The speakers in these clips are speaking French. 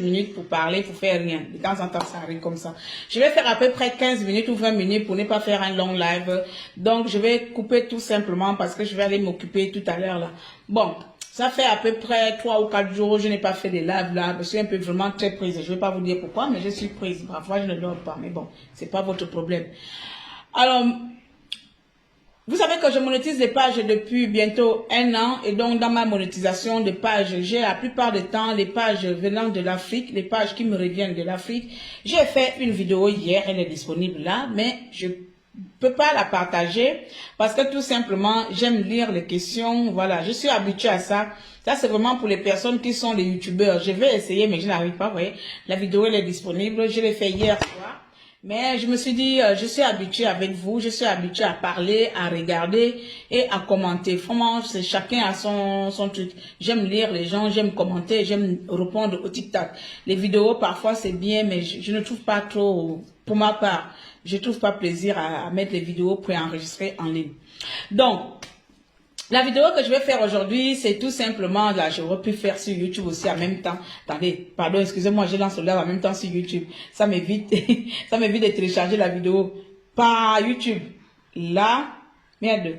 minutes pour parler, pour faire rien. De temps en temps, ça arrive comme ça. Je vais faire à peu près 15 minutes ou 20 minutes pour ne pas faire un long live. Donc, je vais couper tout simplement parce que je vais aller m'occuper tout à l'heure là. Bon, ça fait à peu près 3 ou 4 jours, je n'ai pas fait des lives là. Je suis un peu vraiment très prise. Je ne vais pas vous dire pourquoi, mais je suis prise. Parfois, je ne dors pas. Mais bon, c'est pas votre problème. Alors, vous savez que je monétise les pages depuis bientôt 1 an et donc dans ma monétisation de pages, j'ai la plupart du temps les pages venant de l'Afrique, les pages qui me reviennent de l'Afrique. J'ai fait une vidéo hier, elle est disponible là, mais je peux pas la partager parce que tout simplement j'aime lire les questions, voilà, je suis habituée à ça. Ça c'est vraiment pour les personnes qui sont des youtubeurs. Je vais essayer mais je n'arrive pas, vous voyez. La vidéo elle est disponible, je l'ai fait hier soir. Mais je me suis dit, je suis habituée avec vous, je suis habituée à parler, à regarder et à commenter. Vraiment, c'est chacun a son truc. J'aime lire les gens, j'aime commenter, j'aime répondre au tic-tac. Les vidéos, parfois, c'est bien, mais je ne trouve pas trop, pour ma part, je trouve pas plaisir à mettre les vidéos préenregistrées en ligne. Donc, la vidéo que je vais faire aujourd'hui, c'est tout simplement, là, j'aurais pu faire sur YouTube aussi en même temps. Attendez, pardon, excusez-moi, je lance le live en même temps sur YouTube. Ça m'évite, ça m'évite de télécharger la vidéo par YouTube. Là, merde.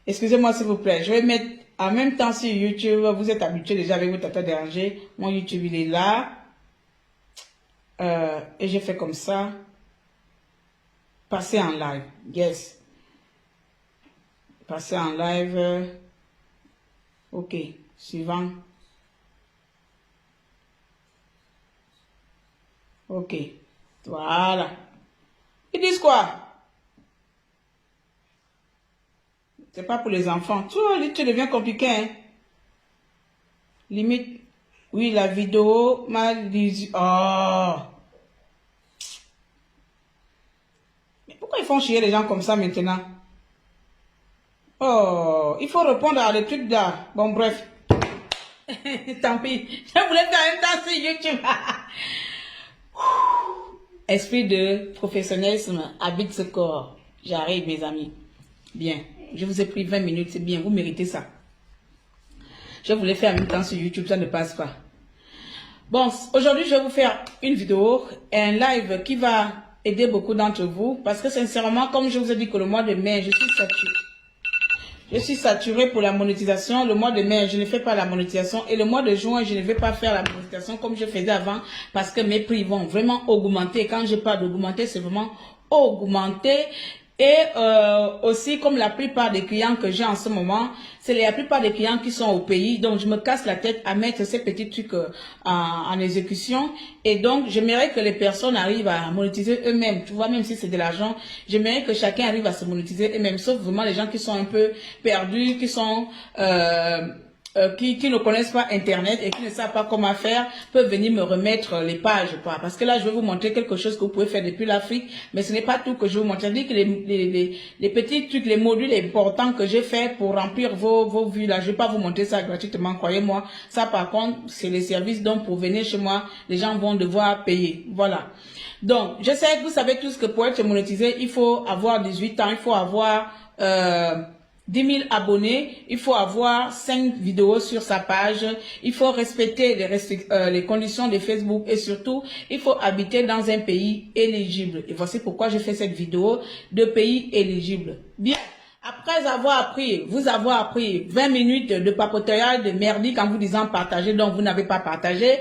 Excusez-moi s'il vous plaît, je vais mettre en même temps sur YouTube. Vous êtes habitués déjà avec votre tata dérangée. Mon YouTube, il est là. Et j'ai fait comme ça. Passer en live. Yes. Passer en live. Ok. Suivant. Ok. Voilà. Ils disent quoi? C'est pas pour les enfants. Tu deviens compliqué, hein? Limite. Oui, la vidéo m'a dit... Oh. Mais pourquoi ils font chier les gens comme ça maintenant? Oh, il faut répondre à des trucs là. Bon, bref. Tant pis. Je voulais faire un temps sur YouTube. Esprit de professionnalisme habite ce corps. J'arrive, mes amis. Bien. Je vous ai pris 20 minutes, c'est bien. Vous méritez ça. Je voulais faire en même temps sur YouTube, ça ne passe pas. Bon, aujourd'hui, je vais vous faire une vidéo, un live qui va aider beaucoup d'entre vous. Parce que sincèrement, comme je vous ai dit que le mois de mai, je suis saturée. Je suis saturée pour la monétisation. Le mois de mai, je ne fais pas la monétisation. Et le mois de juin, je ne vais pas faire la monétisation comme je faisais avant. Parce que mes prix vont vraiment augmenter. Quand je parle d'augmenter, c'est vraiment augmenter. Et aussi, comme la plupart des clients que j'ai en ce moment, c'est la plupart des clients qui sont au pays. Donc, je me casse la tête à mettre ces petits trucs en exécution. Et donc, j'aimerais que les personnes arrivent à monétiser eux-mêmes. Tu vois, même si c'est de l'argent, j'aimerais que chacun arrive à se monétiser eux-mêmes. Sauf vraiment les gens qui sont un peu perdus, qui sont... qui ne connaissent pas Internet et qui ne savent pas comment faire, peuvent venir me remettre les pages. Parce que là, je vais vous montrer quelque chose que vous pouvez faire depuis l'Afrique, mais ce n'est pas tout que je vais vous montrer. Je dis que les petits trucs, les modules importants que j'ai fait pour remplir vos vues là, je ne vais pas vous montrer ça gratuitement, croyez-moi. Ça, par contre, c'est les services dont pour venir chez moi, les gens vont devoir payer. Voilà. Donc, je sais que vous savez tous que pour être monétisé, il faut avoir 18 ans, il faut avoir... 10 000 abonnés, il faut avoir 5 vidéos sur sa page, il faut respecter les conditions de Facebook et surtout, il faut habiter dans un pays éligible. Et voici pourquoi je fais cette vidéo de pays éligibles. Bien, après vous avoir appris 20 minutes de papotage de merdique en vous disant partager, donc vous n'avez pas partagé.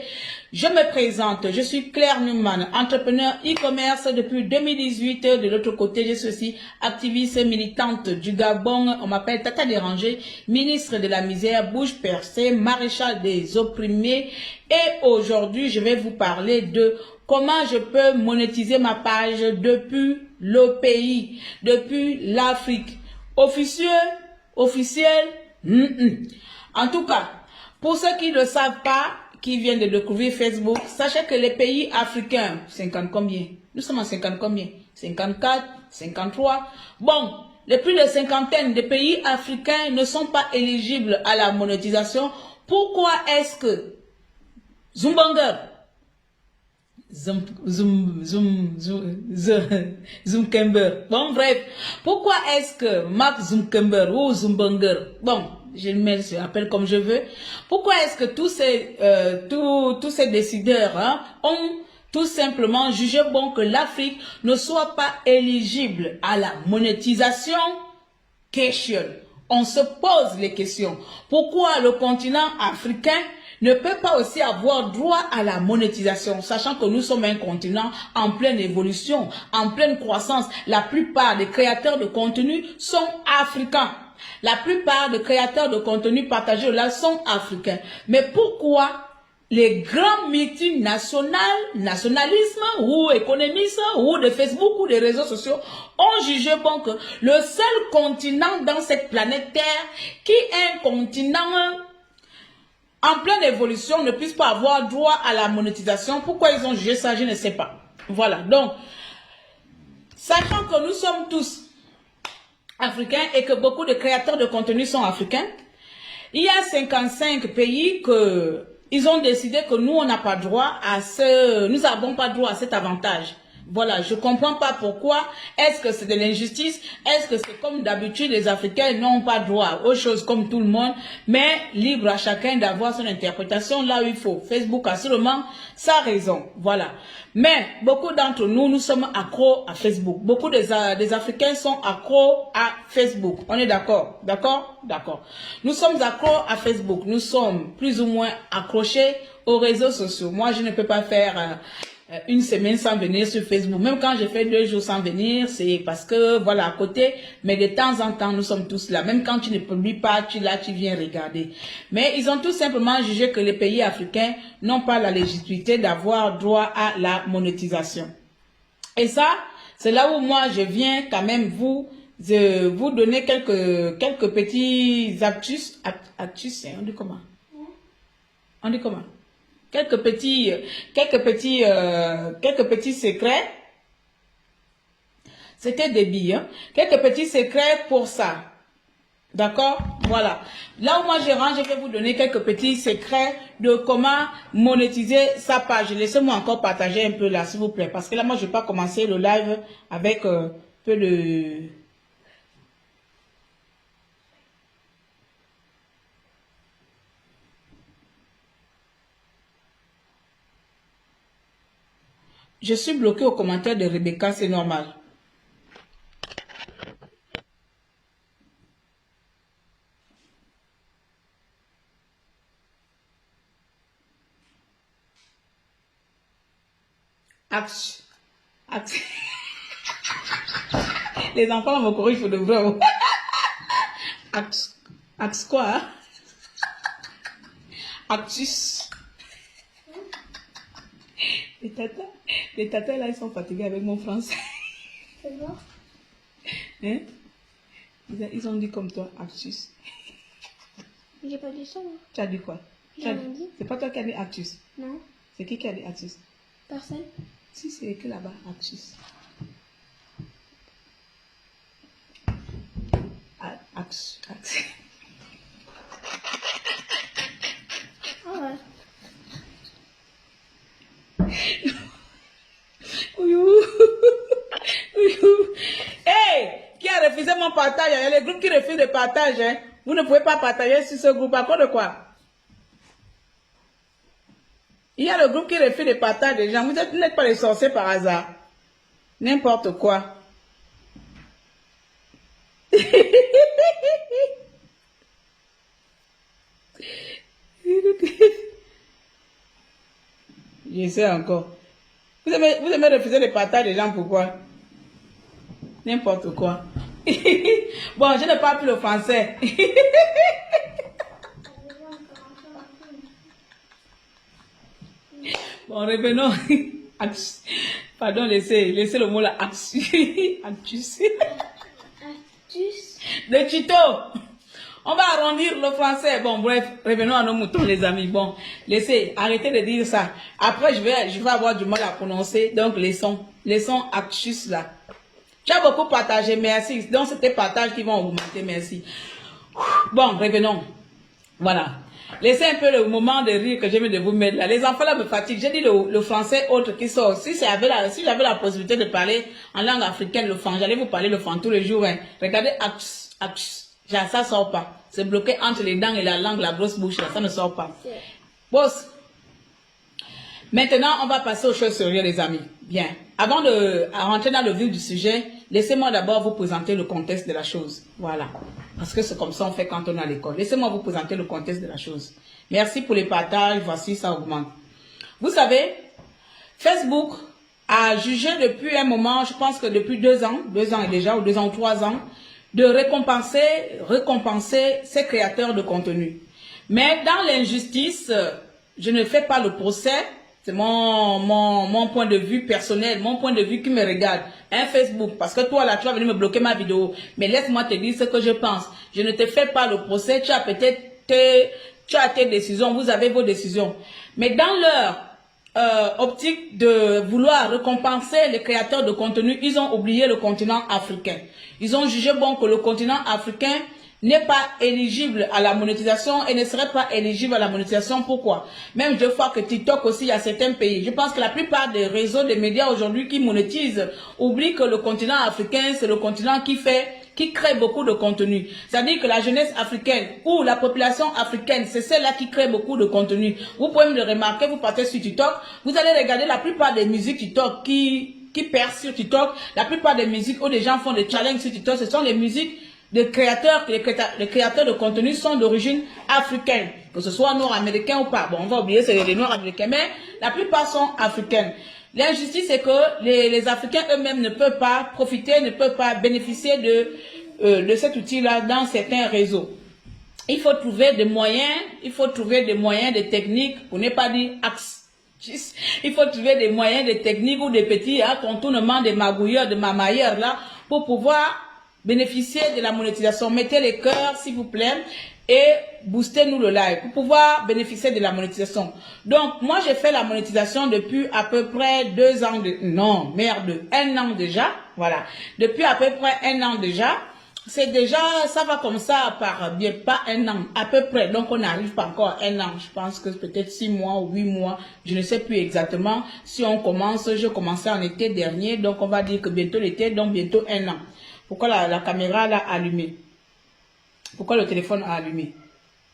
Je me présente, je suis Claire Newman, entrepreneur e-commerce depuis 2018. De l'autre côté, je suis aussi activiste militante du Gabon. On m'appelle Tata Dérangée, ministre de la misère, bouche percée, maréchal des opprimés. Et aujourd'hui, je vais vous parler de comment je peux monétiser ma page depuis le pays, depuis l'Afrique. Officiel. En tout cas, pour ceux qui ne savent pas, qui viennent de découvrir Facebook, sachez que les pays africains, 50 combien? Nous sommes en 50 combien? 54, 53. Bon, les plus de cinquantaine de pays africains ne sont pas éligibles à la monétisation. Pourquoi est-ce que Zumbanger, Zuckerberg. Bon, bref. Pourquoi est-ce que Mark Zuckerberg ou Zumbanger, bon, Gmail se appelle comme je veux. Pourquoi est-ce que tous ces décideurs hein, ont tout simplement jugé bon que l'Afrique ne soit pas éligible à la monétisation? Question. On se pose les questions. Pourquoi le continent africain ne peut pas aussi avoir droit à la monétisation, sachant que nous sommes un continent en pleine évolution, en pleine croissance. La plupart des créateurs de contenu sont africains. La plupart des créateurs de contenu partagés là sont africains. Mais pourquoi les grands multinationales, nationalisme ou économisme ou de Facebook ou des réseaux sociaux ont jugé bon que le seul continent dans cette planète Terre qui est un continent en pleine évolution ne puisse pas avoir droit à la monétisation? Pourquoi ils ont jugé ça? Je ne sais pas. Voilà. Donc, sachant que nous sommes tous africains et que beaucoup de créateurs de contenu sont africains, il y a 55 pays que ils ont décidé que nous, on n'a pas droit à nous n'avons pas droit à cet avantage. Voilà, je comprends pas pourquoi. Est-ce que c'est de l'injustice? Est-ce que c'est comme d'habitude, les Africains n'ont pas droit aux choses comme tout le monde, mais libre à chacun d'avoir son interprétation là où il faut. Facebook a sûrement sa raison. Voilà. Mais beaucoup d'entre nous, nous sommes accros à Facebook. Beaucoup des Africains sont accros à Facebook. On est d'accord? D'accord? D'accord. Nous sommes accros à Facebook. Nous sommes plus ou moins accrochés aux réseaux sociaux. Moi, je ne peux pas faire une semaine sans venir sur Facebook. Même quand j'ai fait 2 jours sans venir, c'est parce que, voilà, à côté, mais de temps en temps, nous sommes tous là. Même quand tu ne publies pas, tu viens regarder. Mais ils ont tout simplement jugé que les pays africains n'ont pas la légitimité d'avoir droit à la monétisation. Et ça, c'est là où moi, je viens quand même vous donner quelques petits actus, on dit comment? On dit comment? Quelques petits secrets. C'était débile, hein? Quelques petits secrets pour ça. D'accord? Voilà. Là où moi je rentre, je vais vous donner quelques petits secrets de comment monétiser sa page. Laissez-moi encore partager un peu là, s'il vous plaît. Parce que là, moi, je vais pas commencer le live avec peu de... Je suis bloqué au commentaire de Rebecca, c'est normal. Axe. Les enfants me corrigent pour de vrai. Axe quoi? Hein? Actus. Les tatas là, ils sont fatigués avec mon français. C'est bon? Hein? Ils ont dit comme toi, Actus. J'ai pas dit ça, moi. Tu as dit quoi? Dit. C'est pas toi qui as dit Actus? Non. C'est qui a dit Actus? Personne. Si, c'est écrit là-bas, Actus. Actus. Ah ouais. Hey, qui a refusé mon partage? Il y a les groupes qui refusent de partage. Hein? Vous ne pouvez pas partager sur ce groupe. À cause de quoi? Il y a le groupe qui refuse de partage des gens. Vous n'êtes pas les sorciers par hasard. N'importe quoi. Je sais encore. Vous aimez refuser le partage des gens, pourquoi? N'importe quoi. Bon, je ne parle plus le français. Bon, revenons. Pardon, laissez le mot là. Actus. Actus. Le tuto. On va arrondir le français. Bon, bref, revenons à nos moutons, les amis. Bon, arrêtez de dire ça. Après, je vais avoir du mal à prononcer. Donc, laissons Actus là. Tu as beaucoup partagé, merci. Donc, c'était partage qui vont augmenter, merci. Bon, revenons. Voilà. Laissez un peu le moment de rire que je viens de vous mettre là. Les enfants là me fatiguent. J'ai dit le français autre qui sort. Si j'avais la possibilité de parler en langue africaine, le français, j'allais vous parler le français tous les jours. Hein. Regardez, Actus. Ça sort pas. C'est bloqué entre les dents et la langue, la grosse bouche, là, ça ne sort pas. Boss. Maintenant, on va passer aux choses sérieuses, les amis. Bien. Avant de rentrer dans le vif du sujet, laissez-moi d'abord vous présenter le contexte de la chose. Voilà. Parce que c'est comme ça on fait quand on est à l'école. Laissez-moi vous présenter le contexte de la chose. Merci pour les partages. Voici, ça augmente. Vous savez, Facebook a jugé depuis un moment, je pense que depuis 2 ans et déjà, ou 2 ans ou 3 ans, de récompenser ces créateurs de contenu. Mais dans l'injustice, je ne fais pas le procès. C'est mon point de vue personnel, mon point de vue qui me regarde. Un Facebook, parce que toi là, tu vas venir me bloquer ma vidéo. Mais laisse-moi te dire ce que je pense. Je ne te fais pas le procès. Tu as peut-être tes décisions, vous avez vos décisions. Mais dans leur optique de vouloir récompenser les créateurs de contenu, ils ont oublié le continent africain. Ils ont jugé bon que le continent africain n'est pas éligible à la monétisation et ne serait pas éligible à la monétisation. Pourquoi? Même je vois que TikTok aussi, il y a certains pays. Je pense que la plupart des réseaux des médias aujourd'hui qui monétisent oublient que le continent africain, c'est le continent qui crée beaucoup de contenu. C'est-à-dire que la jeunesse africaine ou la population africaine, c'est celle-là qui crée beaucoup de contenu. Vous pouvez me le remarquer, vous partez sur TikTok, vous allez regarder la plupart des musiques TikTok qui percent sur TikTok, la plupart des musiques où des gens font des challenges sur TikTok, ce sont les musiques les créateurs de contenu sont d'origine africaine, que ce soit nord-américain ou pas. Bon, on va oublier, c'est les nord-américains, mais la plupart sont africaines. L'injustice, c'est que les Africains eux-mêmes ne peuvent pas profiter, ne peuvent pas bénéficier de cet outil-là dans certains réseaux. Il faut trouver des moyens, des techniques, pour ne pas dire axes. Il faut trouver des moyens, des techniques ou des petits contournements, des magouilleurs, de mamailleurs là, pour pouvoir bénéficier de la monétisation. Mettez les cœurs, s'il vous plaît, et boostez-nous le live pour pouvoir bénéficier de la monétisation. Donc, moi, j'ai fait la monétisation depuis à peu près 2 ans. Non, merde, 1 an déjà. Voilà. Depuis à peu près 1 an déjà. C'est déjà, ça va comme ça par bien pas 1 an, à peu près. Donc, on n'arrive pas encore à 1 an. Je pense que peut-être 6 mois ou 8 mois. Je ne sais plus exactement. Si on commence, je commençais en été dernier. Donc, on va dire que bientôt l'été, donc bientôt 1 an. Pourquoi la caméra l'a allumée? Pourquoi le téléphone a allumé?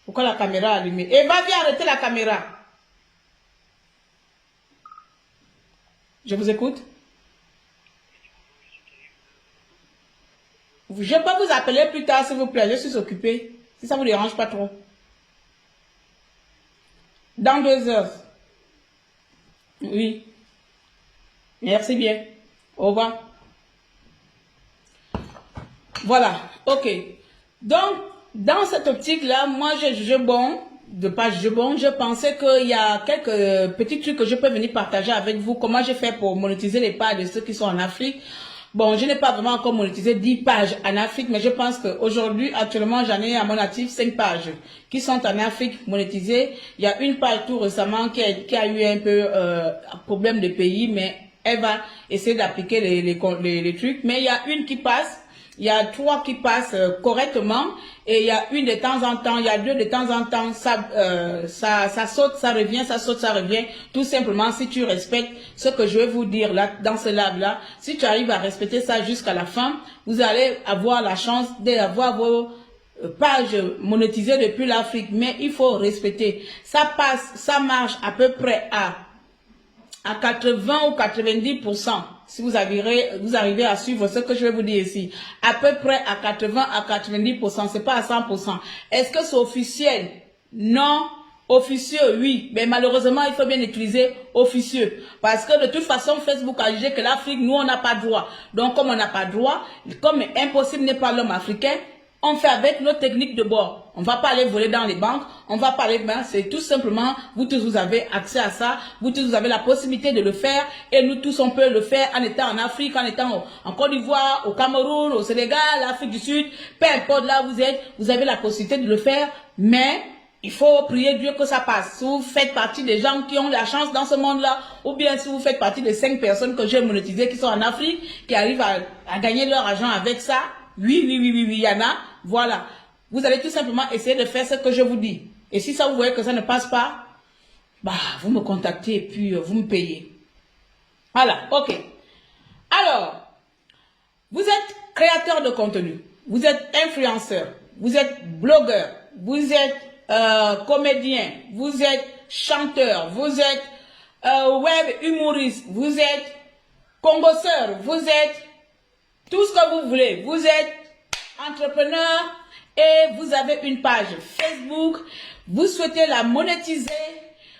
Pourquoi la caméra a allumé? Et va, viens arrêter la caméra. Je vous écoute. Je peux vous appeler plus tard, s'il vous plaît. Je suis occupée. Si ça ne vous dérange pas trop. Dans 2 heures. Oui. Merci bien. Au revoir. Voilà. OK. Donc, dans cette optique-là, moi, j'ai jugé bon, je pensais qu'il y a quelques petits trucs que je peux venir partager avec vous. Comment j'ai fait pour monétiser les pages de ceux qui sont en Afrique. Bon, je n'ai pas vraiment encore monétisé 10 pages en Afrique, mais je pense qu'aujourd'hui, actuellement, j'en ai à mon actif 5 pages qui sont en Afrique monétisées. Il y a une page tout récemment qui a eu un peu problème de pays, mais elle va essayer d'appliquer les trucs. Mais il y a une qui passe. Il y a 3 qui passent correctement et il y a une de temps en temps, il y a 2 de temps en temps, ça saute, ça revient, ça saute, ça revient. Tout simplement, si tu respectes ce que je vais vous dire là, dans ce live-là, si tu arrives à respecter ça jusqu'à la fin, vous allez avoir la chance d'avoir vos pages monétisées depuis l'Afrique. Mais il faut respecter. Ça passe, ça marche à peu près à 80 ou 90%. Si vous arrivez à suivre ce que je vais vous dire ici, à peu près à 80 à 90%, c'est pas à 100%. Est-ce que c'est officiel? Non. Officieux, oui. Mais malheureusement, il faut bien utiliser officieux. Parce que de toute façon, Facebook a jugé que l'Afrique, nous, on n'a pas droit. Donc, comme on n'a pas droit, comme impossible n'est pas l'homme africain, on fait avec nos techniques de bord. On ne va pas aller voler dans les banques. On va pas aller, c'est tout simplement, vous tous, vous avez accès à ça. Vous tous, vous avez la possibilité de le faire. Et nous tous, on peut le faire en étant en Afrique, en étant en Côte d'Ivoire, au Cameroun, au Sénégal, l'Afrique du Sud. Peu importe là où vous êtes, vous avez la possibilité de le faire. Mais il faut prier Dieu que ça passe. Si vous faites partie des gens qui ont la chance dans ce monde-là, ou bien si vous faites partie des 5 personnes que j'ai monétisées qui sont en Afrique, qui arrivent à gagner leur argent avec ça, oui, il y en a. Voilà. Vous allez tout simplement essayer de faire ce que je vous dis. Et si ça vous voyez que ça ne passe pas, bah, vous me contactez et puis vous me payez. Voilà, ok. Alors, vous êtes créateur de contenu. Vous êtes influenceur. vous êtes blogueur, vous êtes comédien, vous êtes chanteur, vous êtes web humoriste, vous êtes congosseur, vous êtes tout ce que vous voulez, vous êtes entrepreneur et vous avez une page Facebook, vous souhaitez la monétiser,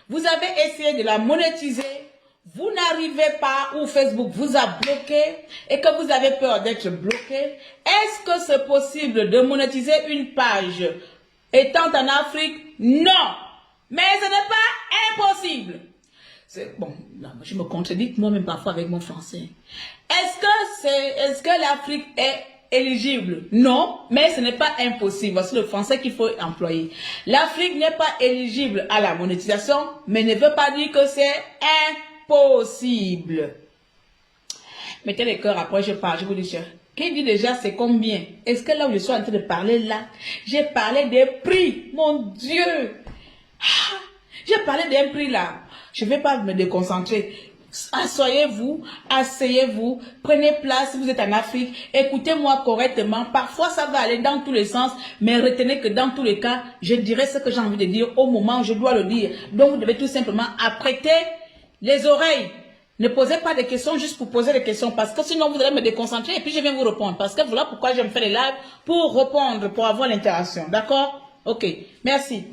vous avez essayé de la monétiser, vous n'arrivez pas ou Facebook vous a bloqué et que vous avez peur d'être bloqué, est-ce que c'est possible de monétiser une page étant en Afrique? Non, mais ce n'est pas impossible. Bon, là, je me contredis moi-même parfois avec mon français. Est-ce que l'Afrique est éligible? Non, mais ce n'est pas impossible. Voici le français qu'il faut employer. L'Afrique n'est pas éligible à la monétisation, mais ne veut pas dire que c'est impossible. Mettez les cœurs, après je parle, je vous dis, qui dit déjà c'est combien? Est-ce que là où je suis en train de parler là, j'ai parlé des prix, mon Dieu! J'ai parlé d'un prix là. Je ne vais pas me déconcentrer. Asseyez-vous, asseyez-vous, prenez place si vous êtes en Afrique, écoutez-moi correctement. Parfois, ça va aller dans tous les sens, mais retenez que dans tous les cas, je dirai ce que j'ai envie de dire au moment où je dois le dire. Donc, vous devez tout simplement apprêter les oreilles. Ne posez pas de questions juste pour poser des questions, parce que sinon, vous allez me déconcentrer et puis je vais vous répondre. Parce que voilà pourquoi je me fais les lives, pour répondre, pour avoir l'interaction. D'accord? Ok, merci.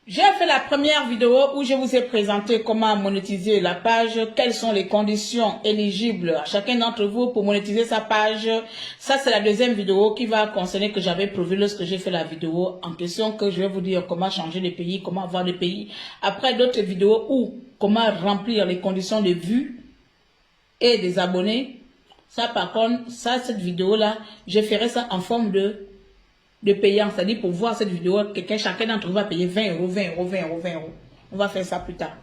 J'ai fait la première vidéo où je vous ai présenté comment monétiser la page, quelles sont les conditions éligibles à chacun d'entre vous pour monétiser sa page. Ça, c'est la deuxième vidéo qui va concerner que j'avais prévu lorsque j'ai fait la vidéo en question, que je vais vous dire comment changer les pays, comment avoir des pays. Après, d'autres vidéos où comment remplir les conditions de vues et des abonnés. Ça, par contre, ça, cette vidéo-là, je ferai ça en forme de payant, c'est-à-dire pour voir cette vidéo, chacun d'entre vous va payer 20 euros, 20 euros, 20 euros, 20 euros. On va faire ça plus tard.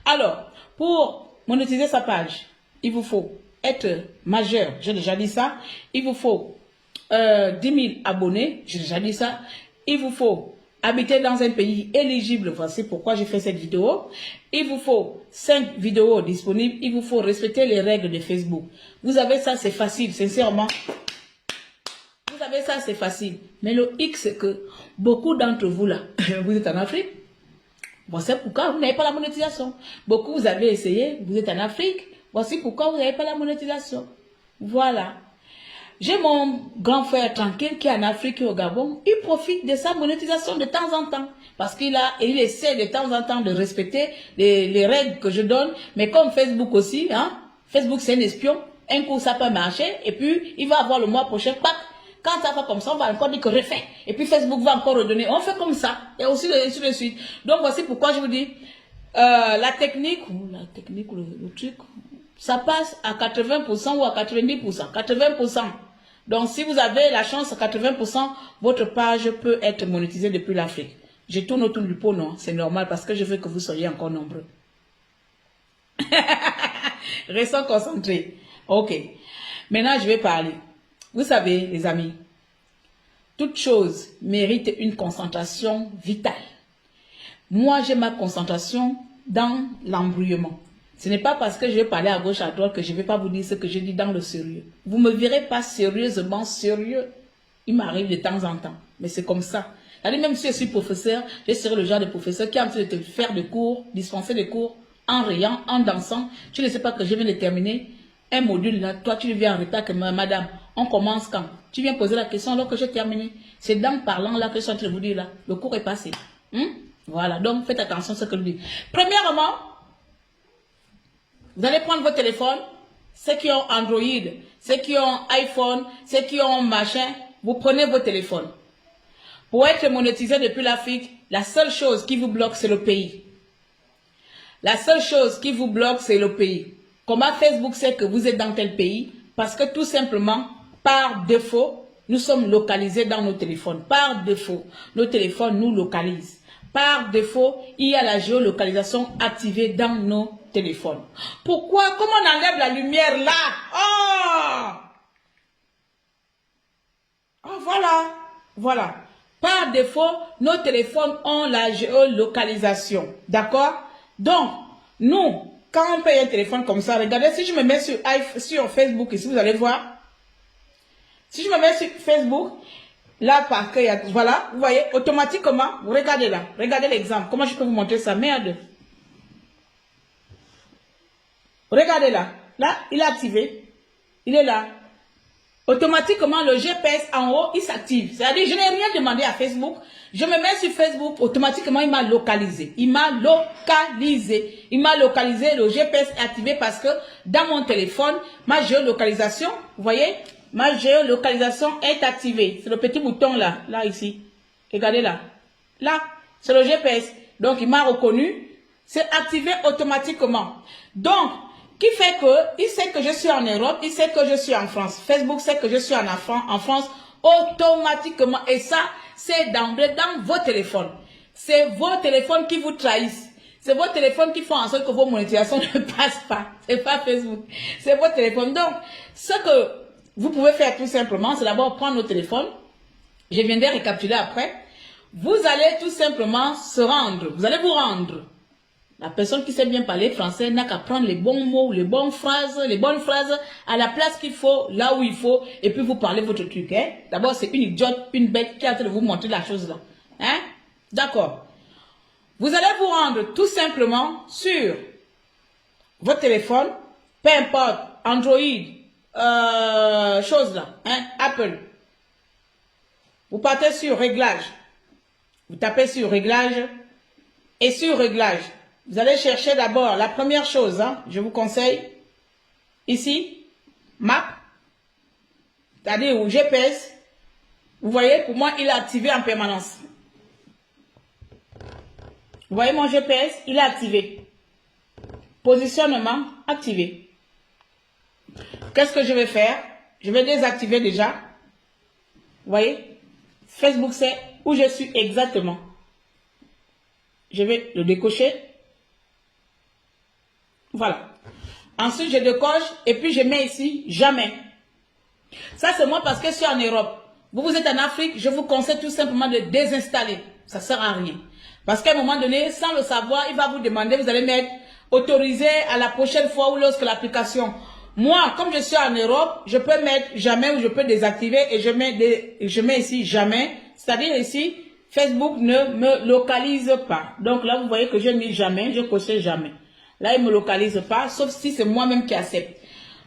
Alors, pour monétiser sa page, il vous faut être majeur, j'ai déjà dit ça. Il vous faut 10 000 abonnés, j'ai déjà dit ça. Il vous faut habiter dans un pays éligible, voici pourquoi j'ai fait cette vidéo. Il vous faut 5 vidéos disponibles, il vous faut respecter les règles de Facebook. Vous avez ça, c'est facile, sincèrement. Vous savez ça, c'est facile. Mais le X, c'est que beaucoup d'entre vous là, vous êtes en Afrique. Voici pourquoi vous n'avez pas la monétisation. Beaucoup, vous avez essayé, vous êtes en Afrique. Voici pourquoi vous n'avez pas la monétisation. Voilà. J'ai mon grand frère tranquille qui est en Afrique et au Gabon. Il profite de sa monétisation de temps en temps. Parce qu'il essaie de temps en temps de respecter les règles que je donne. Mais comme Facebook aussi, hein, Facebook c'est un espion. Un coup ça peut marcher et puis il va avoir le mois prochain, pack. Quand ça va comme ça, on va encore dire que refait. Et puis Facebook va encore redonner. On fait comme ça. Et aussi ainsi de suite. Donc voici pourquoi je vous dis, la technique, le truc, ça passe à 80% ou à 90%. 80%. Donc si vous avez la chance à 80%, votre page peut être monétisée depuis l'Afrique. Je tourne autour du pot, non? C'est normal parce que je veux que vous soyez encore nombreux. Restons concentrés. Ok. Maintenant, je vais parler. Vous savez, les amis, toute chose mérite une concentration vitale. Moi, j'ai ma concentration dans l'embrouillement. Ce n'est pas parce que je vais parler à gauche, à droite que je ne vais pas vous dire ce que je dis dans le sérieux. Vous ne me verrez pas sérieusement sérieux. Il m'arrive de temps en temps, mais c'est comme ça. Même si je suis professeur, je serai le genre de professeur qui a envie de te faire des cours, dispenser des cours, en riant, en dansant. Tu ne sais pas que je viens de terminer un module là, toi tu viens en retard que madame, on commence quand? Tu viens poser la question alors que j'ai terminé. C'est dans parlant là que je suis en train de vous dire là, le cours est passé. Voilà, donc faites attention à ce que je dis. Premièrement, vous allez prendre votre téléphone, ceux qui ont Android, ceux qui ont iPhone, ceux qui ont machin, vous prenez votre téléphone. Pour être monétisé depuis l'Afrique, la seule chose qui vous bloque, c'est le pays. La seule chose qui vous bloque, c'est le pays. Comment Facebook sait que vous êtes dans tel pays? Parce que tout simplement, par défaut, nous sommes localisés dans nos téléphones. Par défaut, nos téléphones nous localisent. Par défaut, il y a la géolocalisation activée dans nos téléphones. Pourquoi? Comment on enlève la lumière là? Oh, voilà. Voilà. Par défaut, nos téléphones ont la géolocalisation. D'accord? Donc, nous, quand on paye un téléphone comme ça, regardez, si je me mets sur Facebook ici, vous allez voir, Si je me mets sur Facebook, là, parce que, voilà, vous voyez, automatiquement, vous regardez là, regardez l'exemple. Comment je peux vous montrer ça? Merde. Regardez là. Là, il est activé. Il est là. Automatiquement, le GPS en haut, il s'active. C'est-à-dire, je n'ai rien demandé à Facebook. Je me mets sur Facebook, automatiquement, il m'a localisé. Il m'a localisé. Il m'a localisé, le GPS est activé parce que dans mon téléphone, ma géolocalisation, vous voyez, ma géolocalisation est activée. C'est le petit bouton là, là ici. Regardez là. Là, c'est le GPS. Donc, il m'a reconnu. C'est activé automatiquement. Donc, qui fait que, il sait que je suis en Europe, il sait que je suis en France. Facebook sait que je suis en France automatiquement. Et ça, c'est d'emblée dans vos téléphones. C'est vos téléphones qui vous trahissent. C'est vos téléphones qui font en sorte que vos monétisations ne passent pas. C'est pas Facebook. C'est vos téléphones. Donc, ce que vous pouvez faire tout simplement, c'est d'abord prendre nos téléphones. Je viendrai récapituler après. Vous allez tout simplement se rendre. Vous allez vous rendre. La personne qui sait bien parler français n'a qu'à prendre les bons mots, les bonnes phrases à la place qu'il faut, là où il faut, et puis vous parlez votre truc. Hein? D'abord, c'est une idiote, une bête qui est en train de vous montrer la chose là. Hein? D'accord. Vous allez vous rendre tout simplement sur votre téléphone, peu importe, Android, chose là, hein? Apple. Vous partez sur réglage. Vous tapez sur réglage et sur réglage. Vous allez chercher d'abord la première chose, hein, je vous conseille, ici, map, c'est-à-dire au GPS. Vous voyez, pour moi, il est activé en permanence. Vous voyez mon GPS, il est activé. Positionnement, activé. Qu'est-ce que je vais faire? Je vais désactiver déjà. Vous voyez, Facebook sait où je suis exactement. Je vais le décocher. Voilà. Ensuite, je décoche et puis je mets ici jamais. Ça, c'est moi parce que je suis en Europe. Vous êtes en Afrique, je vous conseille tout simplement de désinstaller. Ça ne sert à rien. Parce qu'à un moment donné, sans le savoir, il va vous demander, vous allez mettre autorisé à la prochaine fois ou lorsque l'application. Moi, comme je suis en Europe, je peux mettre jamais ou je peux désactiver et je mets ici jamais. C'est-à-dire ici, Facebook ne me localise pas. Donc là, vous voyez que j'ai mis jamais, je coché jamais. Là, il ne me localise pas, sauf si c'est moi-même qui accepte.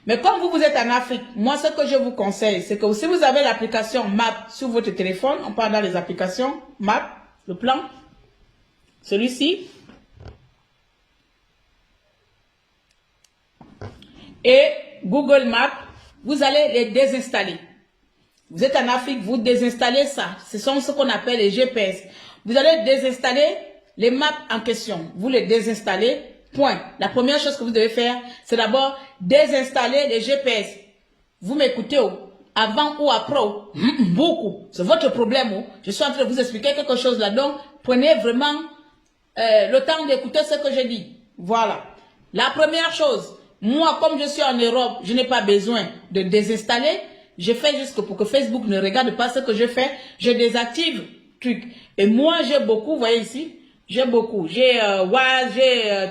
Mais comme vous êtes en Afrique, moi, ce que je vous conseille, c'est que si vous avez l'application Map sur votre téléphone, on parle dans les applications Map, le plan, celui-ci, et Google Maps, vous allez les désinstaller. Vous êtes en Afrique, vous désinstallez ça. Ce sont ce qu'on appelle les GPS. Vous allez désinstaller les maps en question. Vous les désinstallez. Point. La première chose que vous devez faire, c'est d'abord désinstaller les GPS. Vous m'écoutez avant ou après beaucoup. C'est votre problème. Je suis en train de vous expliquer quelque chose là. Donc, prenez vraiment le temps d'écouter ce que je dis. Voilà. La première chose, moi, comme je suis en Europe, je n'ai pas besoin de désinstaller. Je fais juste pour que Facebook ne regarde pas ce que je fais. Je désactive truc. Et moi, j'ai beaucoup, vous voyez ici, j'ai beaucoup. J'ai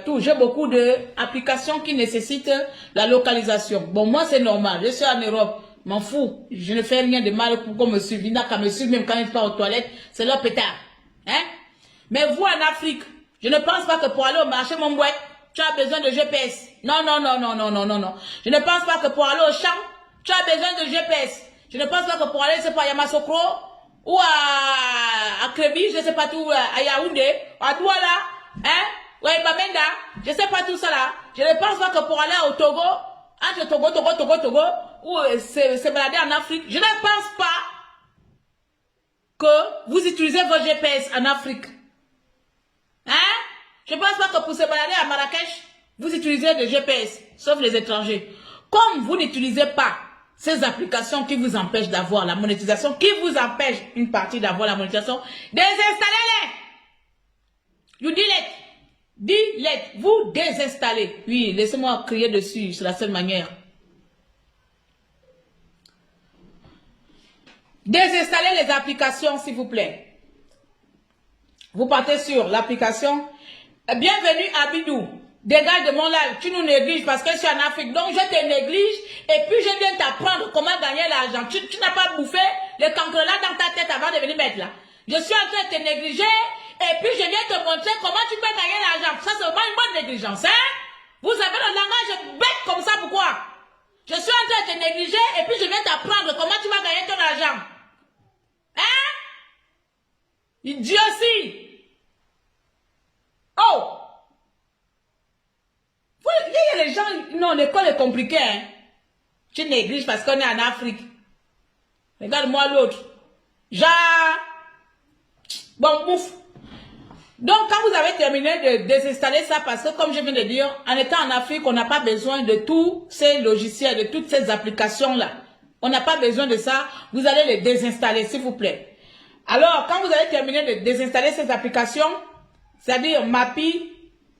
tout. J'ai beaucoup d'applications qui nécessitent la localisation. Bon, moi, c'est normal. Je suis en Europe. M'en fous. Je ne fais rien de mal pour qu'on me suive. Il n'a qu'à me suivre même quand il part aux toilettes. C'est leur pétard. Hein? Mais vous, en Afrique, je ne pense pas que pour aller au marché, mon boy, tu as besoin de GPS. Non, non, non, non, non, non, non, non. Je ne pense pas que pour aller au champ, tu as besoin de GPS. Je ne pense pas que pour aller, c'est pas à Yamasokro ou à Créby, je ne sais pas tout, à Yaoundé, à Douala, hein, ou à Bamenda, je ne sais pas tout ça là. Je ne pense pas que pour aller au Togo, entre Togo, ou se balader en Afrique, je ne pense pas que vous utilisez vos GPS en Afrique. Hein? Je ne pense pas que pour se balader à Marrakech, vous utilisez des GPS, sauf les étrangers. Comme vous n'utilisez pas ces applications qui vous empêchent d'avoir la monétisation, qui vous empêchent une partie d'avoir la monétisation, désinstallez-les. You delete. Delete. Vous désinstallez. Oui, laissez-moi crier dessus, c'est la seule manière. Désinstallez les applications, s'il vous plaît. Vous partez sur l'application. Bienvenue à Bidou. Dégage de mon live, tu nous négliges parce que je suis en Afrique. Donc je te néglige et puis je viens t'apprendre comment gagner l'argent. Tu n'as pas bouffé le cancre là dans ta tête avant de venir mettre là. Je suis en train de te négliger et puis je viens te montrer comment tu peux gagner l'argent. Ça c'est vraiment une bonne négligence. Hein? Vous avez le langage bête comme ça, pourquoi? Je suis en train de te négliger et puis je viens t'apprendre comment tu vas gagner ton argent. Hein? Dieu aussi. Oh! Il y a les gens, non, l'école est compliquée. Hein? Tu négliges parce qu'on est en Afrique. Regarde-moi l'autre. Genre, bon, ouf. Donc, quand vous avez terminé de désinstaller ça, parce que comme je viens de dire, en étant en Afrique, on n'a pas besoin de tous ces logiciels, de toutes ces applications-là. On n'a pas besoin de ça. Vous allez les désinstaller, s'il vous plaît. Alors, quand vous allez terminer de désinstaller ces applications, c'est-à-dire Mappy,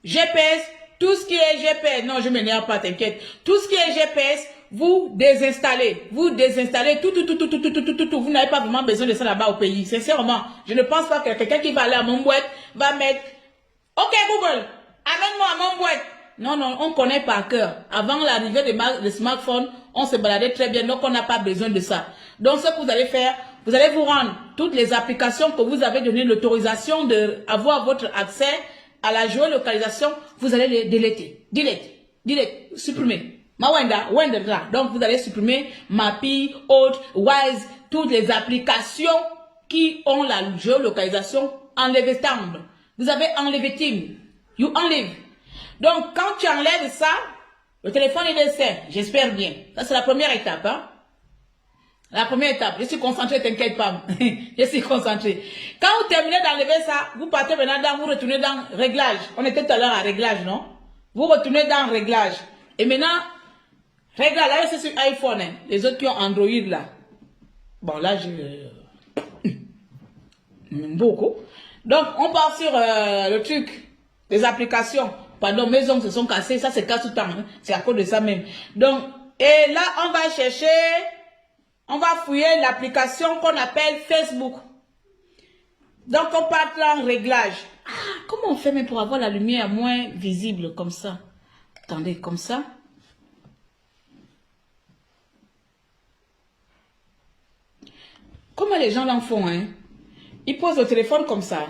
GPS, tout ce qui est GPS, non, je ne m'énerve pas, t'inquiète. Tout ce qui est GPS, vous désinstallez. Vous désinstallez tout. Vous n'avez pas vraiment besoin de ça là-bas au pays. Sincèrement, je ne pense pas que quelqu'un qui va aller à mon boîte va mettre « Ok Google, amène-moi à mon boîte ». Non, on connaît par cœur. Avant l'arrivée des smartphones, on se baladait très bien, donc on n'a pas besoin de ça. Donc ce que vous allez faire, vous allez vous rendre toutes les applications que vous avez donné l'autorisation d'avoir votre accès à la géolocalisation, vous allez les déléter. Delete, supprimer. Wenda. Donc vous allez supprimer Mappy, Autre, Wise, toutes les applications qui ont la géolocalisation. Enlevez Tamble. Vous avez enlevé Team. You enlève. Donc quand tu enlèves ça, le téléphone il est sain. J'espère bien. Ça c'est la première étape. Hein? La première étape, je suis concentré, t'inquiète pas. Je suis concentré. Quand vous terminez d'enlever ça, vous partez maintenant vous retournez dans réglage. On était tout à l'heure à réglage, non? Vous retournez dans réglage. Et maintenant, réglage, là c'est sur iPhone. Hein. Les autres qui ont Android là. Bon là, beaucoup. Donc, on part sur le truc des applications. Pardon, mes ongles se sont cassés. Ça, c'est casse tout le temps. Hein. C'est à cause de ça même. Donc, et là, on va chercher... On va fouiller l'application qu'on appelle Facebook. Donc, on part en réglage. Ah, comment on fait même pour avoir la lumière moins visible comme ça? Attendez, comme ça. Comment les gens l'en font, hein? Ils posent le téléphone comme ça.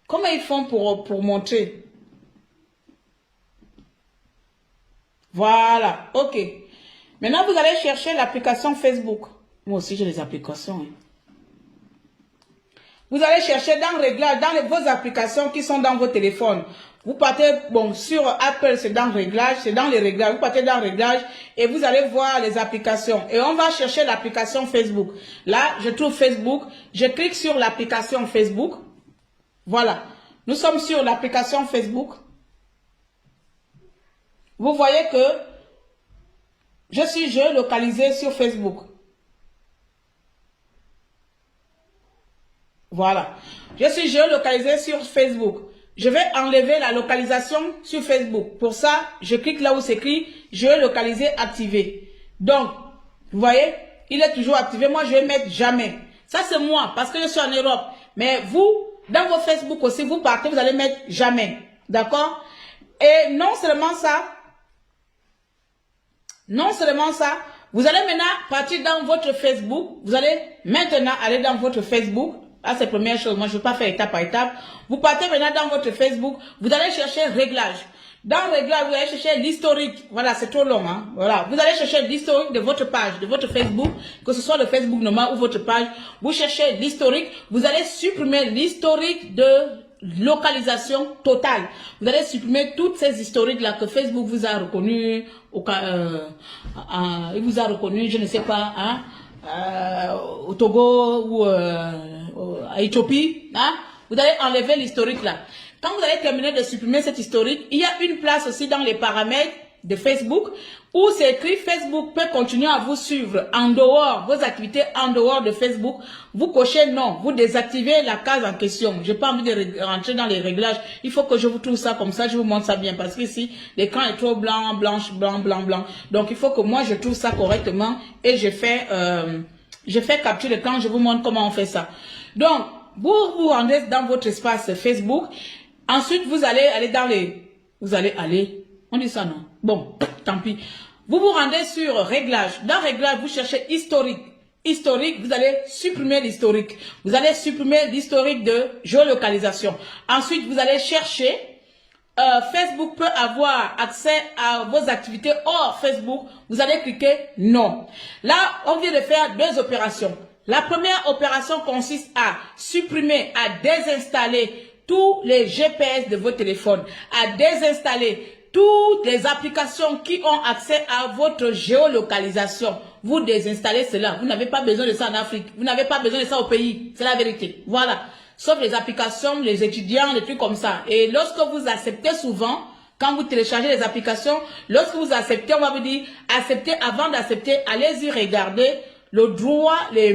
Comment ils font pour montrer? Voilà, ok. Maintenant, vous allez chercher l'application Facebook. Moi aussi, j'ai les applications. Hein. Vous allez chercher dans Réglage, dans vos applications qui sont dans vos téléphones. Vous partez, bon, sur Apple, c'est dans Réglage, c'est dans les réglages. Vous partez dans Réglage et vous allez voir les applications. Et on va chercher l'application Facebook. Là, je trouve Facebook. Je clique sur l'application Facebook. Voilà. Nous sommes sur l'application Facebook. Vous voyez que je suis géolocalisé sur Facebook. Voilà. Je suis géolocalisé sur Facebook. Je vais enlever la localisation sur Facebook. Pour ça, je clique là où c'est écrit géolocaliser activé. Donc, vous voyez, il est toujours activé. Moi, je vais mettre jamais. Ça, c'est moi parce que je suis en Europe. Mais vous, dans vos Facebook aussi, vous partez, vous allez mettre jamais. D'accord? Et non seulement ça, vous allez maintenant partir dans votre Facebook. Vous allez maintenant aller dans votre Facebook. Là, c'est la première chose. Moi, je ne veux pas faire étape par étape. Vous partez maintenant dans votre Facebook. Vous allez chercher réglage. Dans réglage, vous allez chercher l'historique. Voilà, c'est trop long. Hein? Voilà. Vous allez chercher l'historique de votre page, de votre Facebook. Que ce soit le Facebook normal ou votre page. Vous cherchez l'historique. Vous allez supprimer l'historique de localisation totale. Vous allez supprimer toutes ces historiques-là que Facebook vous a reconnu. Il vous a reconnu, je ne sais pas, hein, au Togo ou à Éthiopie. Hein, vous allez enlever l'historique là. Quand vous allez terminer de supprimer cet historique, il y a une place aussi dans les paramètres de Facebook où c'est écrit Facebook peut continuer à vous suivre en dehors, vos activités en dehors de Facebook. Vous cochez non, vous désactivez la case en question. Je n'ai pas envie de rentrer dans les réglages. Il faut que je vous trouve ça comme ça, je vous montre ça bien parce qu'ici, l'écran est trop blanc, blanche, blanc, blanc, blanc. Donc il faut que moi je trouve ça correctement et je fais capture d'écran, je vous montre comment on fait ça. Donc, vous vous rendez dans votre espace Facebook. Ensuite, vous allez aller dans les vous allez aller, on dit ça non? Bon, tant pis. Vous vous rendez sur réglage. Dans réglage, vous cherchez historique. Historique, vous allez supprimer l'historique. Vous allez supprimer l'historique de géolocalisation. Ensuite, vous allez chercher, Facebook peut avoir accès à vos activités hors Facebook. Vous allez cliquer non. Là, on vient de faire deux opérations. La première opération consiste à supprimer, à désinstaller tous les GPS de vos téléphones, à désinstaller toutes les applications qui ont accès à votre géolocalisation. Vous désinstallez cela. Vous n'avez pas besoin de ça en Afrique. Vous n'avez pas besoin de ça au pays. C'est la vérité. Voilà. Sauf les applications, les étudiants, les trucs comme ça. Et lorsque vous acceptez souvent, quand vous téléchargez les applications, lorsque vous acceptez, on va vous dire, acceptez, avant d'accepter, allez-y regarder le droit, les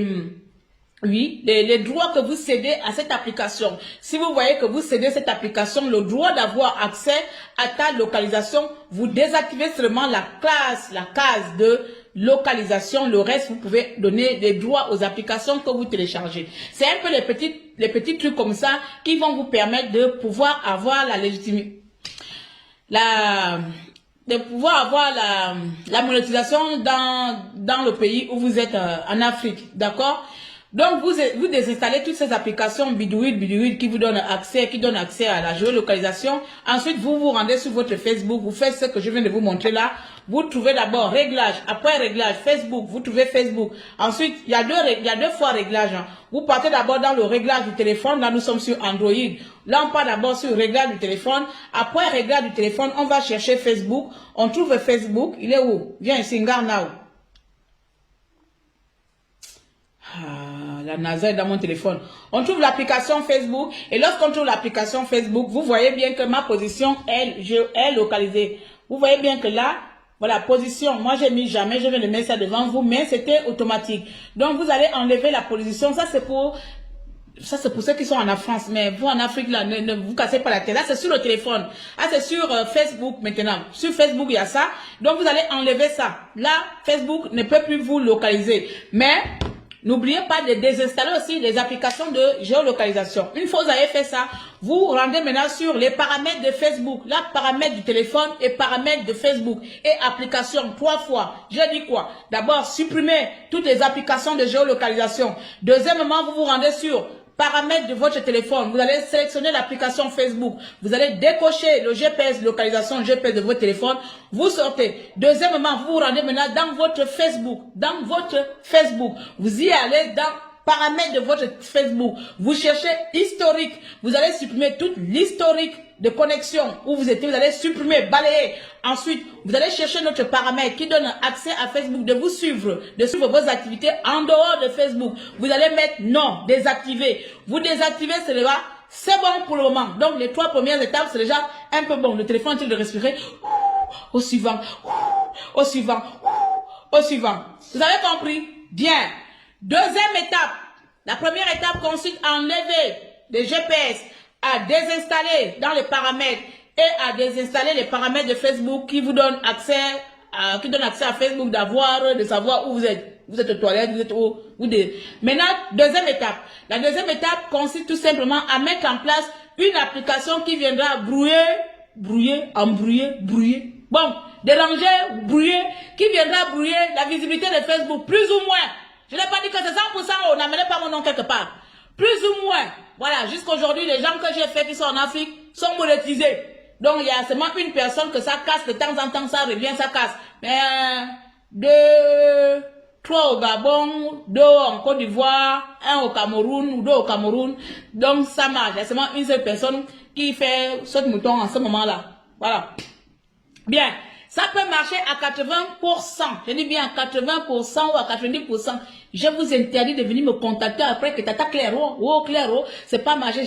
droits que vous cédez à cette application. Si vous voyez que vous cédez cette application, le droit d'avoir accès à ta localisation, vous désactivez seulement la case de localisation. Le reste, vous pouvez donner des droits aux applications que vous téléchargez. C'est un peu les petits trucs comme ça qui vont vous permettre de pouvoir avoir la légitimité, de pouvoir avoir la monétisation dans le pays où vous êtes en Afrique. D'accord? Donc, vous désinstallez toutes ces applications bidouilles qui vous donnent accès à la géolocalisation. Ensuite, vous vous rendez sur votre Facebook, vous faites ce que je viens de vous montrer là. Vous trouvez d'abord réglage, après réglage, Facebook, vous trouvez Facebook. Ensuite, il y a deux fois réglage. Hein. Vous partez d'abord dans le réglage du téléphone, là nous sommes sur Android. Là, on part d'abord sur réglage du téléphone. Après réglage du téléphone, on va chercher Facebook. On trouve Facebook, il est où? Viens ici, regarde now. La NASA est dans mon téléphone. On trouve l'application Facebook et lorsqu'on trouve l'application Facebook, vous voyez bien que ma position est localisée. Vous voyez bien que là, voilà, position, moi j'ai mis jamais, je viens de mettre ça devant vous, mais c'était automatique. Donc vous allez enlever la position, ça c'est pour ceux qui sont en France, mais vous en Afrique là, ne vous cassez pas la tête. Là c'est sur le téléphone, là c'est sur Facebook maintenant. Sur Facebook il y a ça, donc vous allez enlever ça. Là, Facebook ne peut plus vous localiser, mais n'oubliez pas de désinstaller aussi les applications de géolocalisation. Une fois que vous avez fait ça, vous rendez maintenant sur les paramètres de Facebook. Là, paramètres du téléphone et paramètres de Facebook. Et application, 3 fois. Je dis quoi? D'abord, supprimez toutes les applications de géolocalisation. Deuxièmement, vous vous rendez sur paramètres de votre téléphone. Vous allez sélectionner l'application Facebook. Vous allez décocher le GPS, localisation GPS de votre téléphone. Vous sortez. Deuxièmement, vous vous rendez maintenant dans votre Facebook. Dans votre Facebook. Vous y allez dans paramètres de votre Facebook. Vous cherchez historique. Vous allez supprimer toute l'historique de connexion où vous étiez. Vous allez supprimer, balayer. Ensuite, vous allez chercher notre paramètre qui donne accès à Facebook de vous suivre, de suivre vos activités en dehors de Facebook. Vous allez mettre non, désactiver. Vous désactivez cela, c'est bon pour le moment. Donc, les 3 premières étapes, c'est déjà un peu bon. Le téléphone est-il de respirer au suivant, au suivant, au suivant. Vous avez compris? Bien. Deuxième étape. La première étape consiste à enlever les GPS, à désinstaller dans les paramètres et à désinstaller les paramètres de Facebook qui vous donnent accès à Facebook de savoir où vous êtes. Vous êtes aux toilettes, vous êtes où, Maintenant, deuxième étape. La deuxième étape consiste tout simplement à mettre en place une application qui viendra brouiller. Bon, déranger, brouiller, qui viendra brouiller la visibilité de Facebook, plus ou moins. Je n'ai pas dit que c'est 100%, on n'amenait pas mon nom quelque part. Plus ou moins. Voilà, jusqu'aujourd'hui, les gens que j'ai fait qui sont en Afrique sont monétisés. Donc, il y a seulement une personne que ça casse, de temps en temps, ça revient, ça casse. Mais 2, 3 au Gabon, 2 en Côte d'Ivoire, 1 au Cameroun, ou 2 au Cameroun. Donc, ça marche. Il y a seulement une seule personne qui fait ce mouton en ce moment-là. Voilà. Bien. Ça peut marcher à 80%. Je dis bien à 80% ou à 90%. Je vous interdis de venir me contacter après que tata Clairo, c'est pas marché.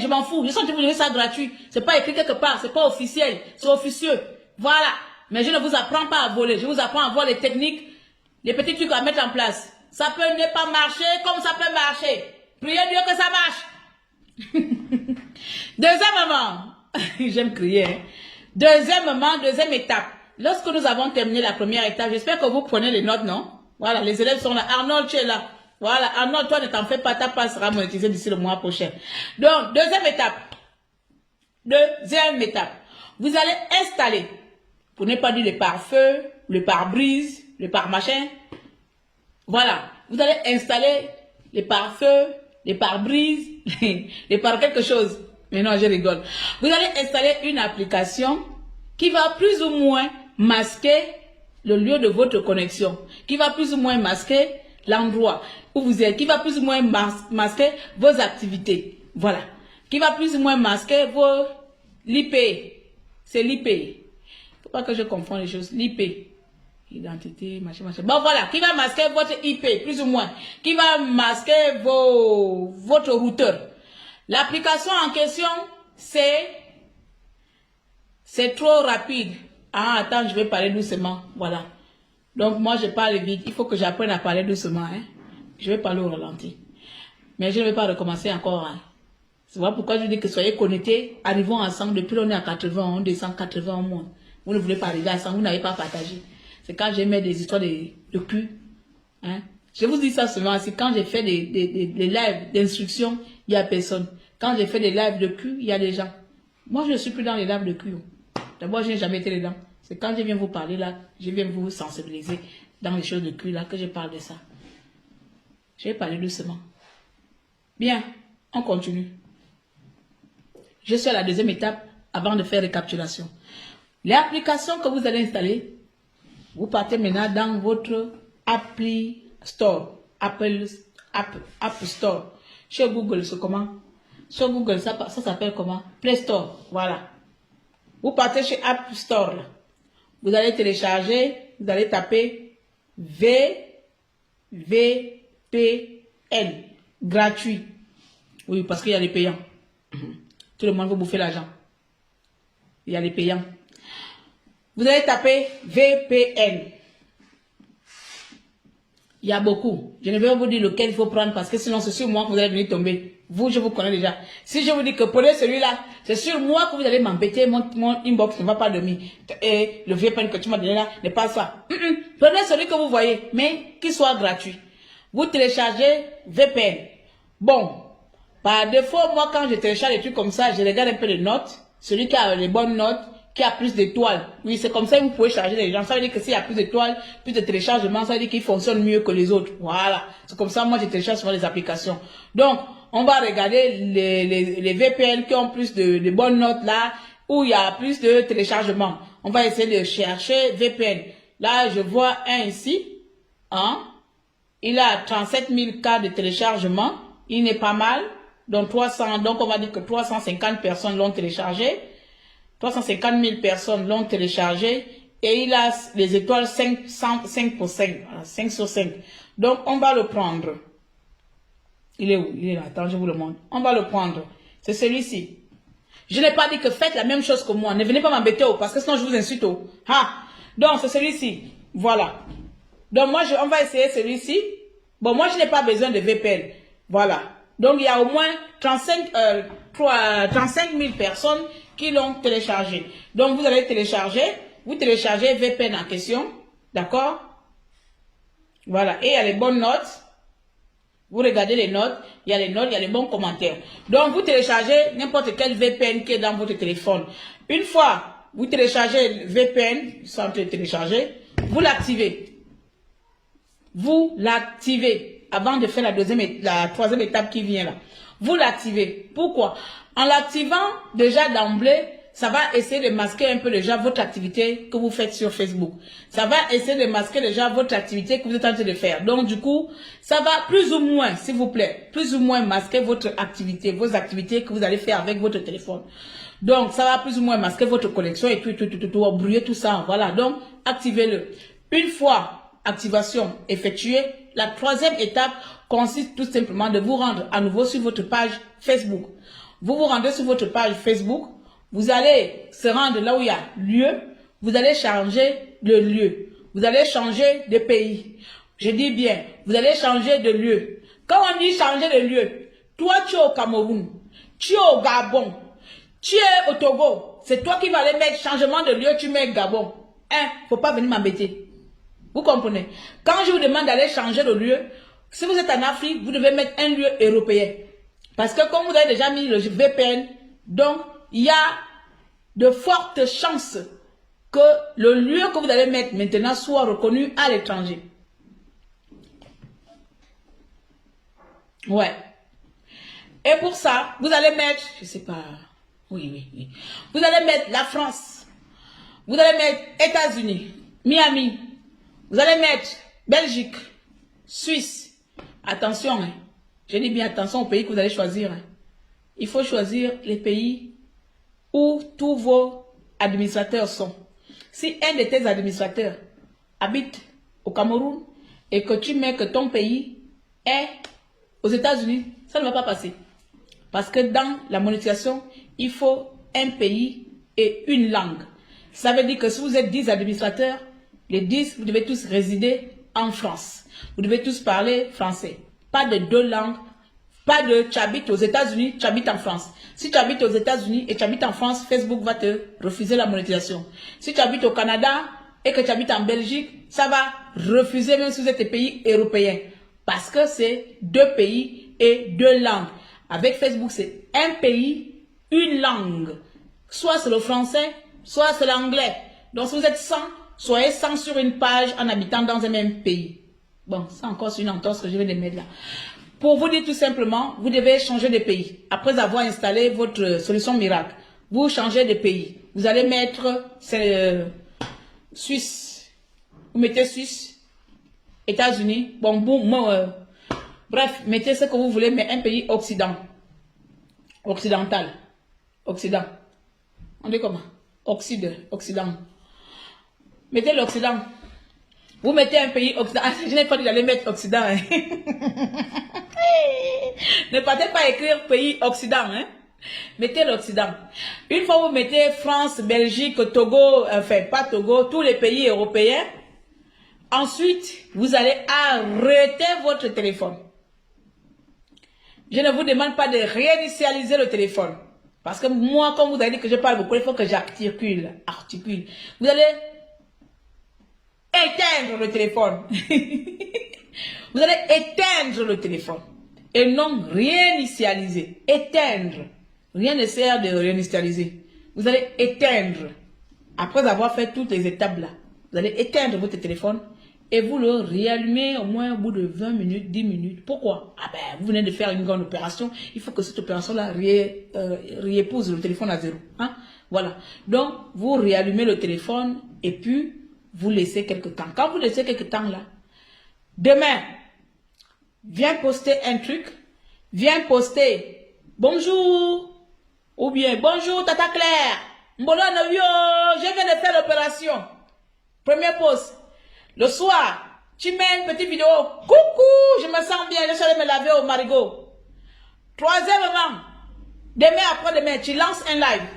Je m'en fous. Je sens que vous donner ça gratuit. C'est pas écrit quelque part. C'est pas officiel. C'est officieux. Voilà. Mais je ne vous apprends pas à voler. Je vous apprends à voir les techniques, les petits trucs à mettre en place. Ça peut ne pas marcher comme ça peut marcher. Priez Dieu que ça marche. Deuxièmement, j'aime crier. Hein. Deuxième étape. Lorsque nous avons terminé la première étape, j'espère que vous prenez les notes, non? Voilà, les élèves sont là. Arnold, tu es là. Voilà, Arnold, toi ne t'en fais pas, ta passe sera monétisée d'ici le mois prochain. Donc, deuxième étape. vous allez installer, pour ne pas dire le pare-feu, le pare-brise, le pare-machin. Voilà, vous allez installer les pare-feu, les pare-brise, les pare-quelque chose. Mais non, je rigole. Vous allez installer une application qui va plus ou moins masquer le lieu de votre connexion, qui va plus ou moins masquer l'endroit où vous êtes, qui va plus ou moins masquer vos activités. Voilà. Qui va plus ou moins masquer vos l'IP. C'est l'IP. Il ne faut pas que je confonde les choses. l'IP. Identité, machin, machin. Bon, voilà. Qui va masquer votre IP, plus ou moins. Qui va masquer votre routeur. L'application en question, c'est trop rapide. Ah, attends, je vais parler doucement. Voilà. Donc, moi, je parle vite. Il faut que j'apprenne à parler doucement. Hein. Je vais parler au ralenti. Mais je ne vais pas recommencer encore. Hein. C'est voilà pourquoi je dis que soyez connectés. Arrivons ensemble. Depuis on est à 80, on descend 80 au moins. Vous ne voulez pas arriver ensemble, vous n'avez pas partagé. C'est quand j'aimais des histoires de cul. Hein. Je vous dis ça souvent. C'est quand j'ai fait des lives d'instruction, il n'y a personne. Quand j'ai fait des lives de cul, il y a des gens. Moi, je ne suis plus dans les lives de cul. D'abord, je n'ai jamais été dedans. C'est quand je viens vous parler là, je viens vous sensibiliser dans les choses de cul là, que je parle de ça. Je vais parler doucement. Bien, on continue. Je suis à la deuxième étape avant de faire récapitulation. Les applications que vous allez installer, vous partez maintenant dans votre Appli Store. App Store. Chez Google, c'est comment? Sur Google, ça s'appelle comment? Play Store. Voilà. Vous partez chez App Store. Là. Vous allez télécharger, vous allez taper VPN. Gratuit. Oui, parce qu'il y a les payants. Tout le monde veut bouffer l'argent. Il y a les payants. Vous allez taper VPN. Il y a beaucoup. Je ne vais pas vous dire lequel il faut prendre parce que sinon c'est sur moi que vous allez venir tomber. Vous, je vous connais déjà. Si je vous dis que prenez celui-là, c'est sur moi que vous allez m'embêter. Mon inbox ne va pas dormir. Et le VPN que tu m'as donné là n'est pas ça. Prenez celui que vous voyez, mais qu'il soit gratuit. Vous téléchargez VPN. Bon, par défaut, moi quand je télécharge des trucs comme ça, je regarde un peu les notes. Celui qui a les bonnes notes, qui a plus d'étoiles. Oui, c'est comme ça que vous pouvez charger les gens. Ça veut dire que s'il y a plus d'étoiles, plus de téléchargements, ça veut dire qu'il fonctionne mieux que les autres. Voilà. C'est comme ça, moi, je télécharge souvent les applications. Donc, on va regarder les VPN qui ont plus de bonnes notes là, où il y a plus de téléchargements. On va essayer de chercher VPN. Là, je vois un ici. Hein? Il a 37 000 cas de téléchargement. Il n'est pas mal. Donc, donc, on va dire que 350 personnes l'ont téléchargé. 350 000 personnes l'ont téléchargé et il a les étoiles 5 pour 5, voilà, 5 sur 5. Donc, on va le prendre. Il est où? Il est là. Attends, je vous le montre. On va le prendre. C'est celui-ci. Je n'ai pas dit que faites la même chose que moi. Ne venez pas m'embêter parce que sinon je vous insulte. Ah. Donc, c'est celui-ci. Voilà. Donc, moi, on va essayer celui-ci. Bon, moi, je n'ai pas besoin de VPN. Voilà. Donc, il y a au moins 35 000 personnes qui l'ont téléchargé. Donc, vous allez télécharger. Vous téléchargez VPN en question. D'accord? Voilà. Et il y a les bonnes notes. Vous regardez les notes. Il y a les notes, il y a les bons commentaires. Donc, vous téléchargez n'importe quel VPN qui est dans votre téléphone. Une fois, vous téléchargez le VPN, sans télécharger, vous l'activez. Vous l'activez avant de faire la troisième étape qui vient là. Vous l'activez. Pourquoi? En l'activant déjà d'emblée, ça va essayer de masquer un peu déjà votre activité que vous faites sur Facebook. Ça va essayer de masquer déjà votre activité que vous êtes en train de faire. Donc du coup, ça va plus ou moins, s'il vous plaît, plus ou moins masquer votre activité, vos activités que vous allez faire avec votre téléphone. Donc ça va plus ou moins masquer votre connexion et tout, brouiller tout ça. Voilà, donc activez-le. Une fois activation effectuée, la troisième étape consiste tout simplement de vous rendre à nouveau sur votre page Facebook. Vous vous rendez sur votre page Facebook, vous allez se rendre là où il y a lieu, vous allez changer de lieu, vous allez changer de pays. Je dis bien, vous allez changer de lieu. Quand on dit changer de lieu, toi tu es au Cameroun, tu es au Gabon, tu es au Togo, c'est toi qui vas aller mettre changement de lieu, tu mets Gabon. Faut pas venir m'embêter. Vous comprenez? Quand je vous demande d'aller changer de lieu, si vous êtes en Afrique, vous devez mettre un lieu européen. Parce que comme vous avez déjà mis le VPN, donc il y a de fortes chances que le lieu que vous allez mettre maintenant soit reconnu à l'étranger. Ouais. Et pour ça, vous allez mettre, je sais pas, oui. Vous allez mettre la France. Vous allez mettre États-Unis, Miami. Vous allez mettre Belgique, Suisse. Attention, hein. Je dis bien attention au pays que vous allez choisir. Hein. Il faut choisir les pays où tous vos administrateurs sont. Si un de tes administrateurs habite au Cameroun et que tu mets que ton pays est aux États-Unis, ça ne va pas passer. Parce que dans la monétisation, il faut un pays et une langue. Ça veut dire que si vous êtes 10 administrateurs, les 10, vous devez tous résider en France. Vous devez tous parler français. Pas de deux langues. Pas de tu habites aux États-Unis, tu habites en France. Si tu habites aux États-Unis et tu habites en France, Facebook va te refuser la monétisation. Si tu habites au Canada et que tu habites en Belgique, ça va refuser même si vous êtes des pays européens. Parce que c'est 2 pays et 2 langues. Avec Facebook, c'est un pays, une langue. Soit c'est le français, soit c'est l'anglais. Donc si vous êtes 100, soyez 100 sur une page en habitant dans un même pays. Bon, c'est encore une entorse que je vais les mettre là. Pour vous dire tout simplement, vous devez changer de pays. Après avoir installé votre solution miracle, vous changez de pays. Vous allez mettre Suisse. Vous mettez Suisse, États-Unis, bon, boum, bref, mettez ce que vous voulez, mais un pays occidental. Occident. On dit comment? Occident. Mettez l'Occident. Vous mettez un pays occident. Je n'ai pas dit d'aller mettre Occident. Hein. Ne partez pas écrire pays Occident. Hein. Mettez l'Occident. Une fois vous mettez France, Belgique, Togo, enfin pas Togo, tous les pays européens. Ensuite, vous allez arrêter votre téléphone. Je ne vous demande pas de réinitialiser le téléphone. Parce que moi, comme vous avez dit que je parle beaucoup, il faut que j'articule. Vous allez éteindre le téléphone. Vous allez éteindre le téléphone. Et non réinitialiser. Éteindre. Rien ne sert de réinitialiser. Vous allez éteindre. Après avoir fait toutes les étapes là, vous allez éteindre votre téléphone et vous le réallumez au moins au bout de 20 minutes, 10 minutes. Pourquoi? Ah ben, vous venez de faire une grande opération. Il faut que cette opération-là réépouse le téléphone à zéro. Hein? Voilà. Donc, vous réallumez le téléphone et puis vous laissez quelques temps. Quand vous laissez quelques temps là, demain, viens poster un truc, viens poster bonjour, ou bien bonjour Tata Claire, Mbolo Novio, je viens de faire l'opération. Premier post. Le soir, tu mets une petite vidéo, coucou, je me sens bien, je suis allé me laver au marigot. Troisièmement, demain après-demain, tu lances un live,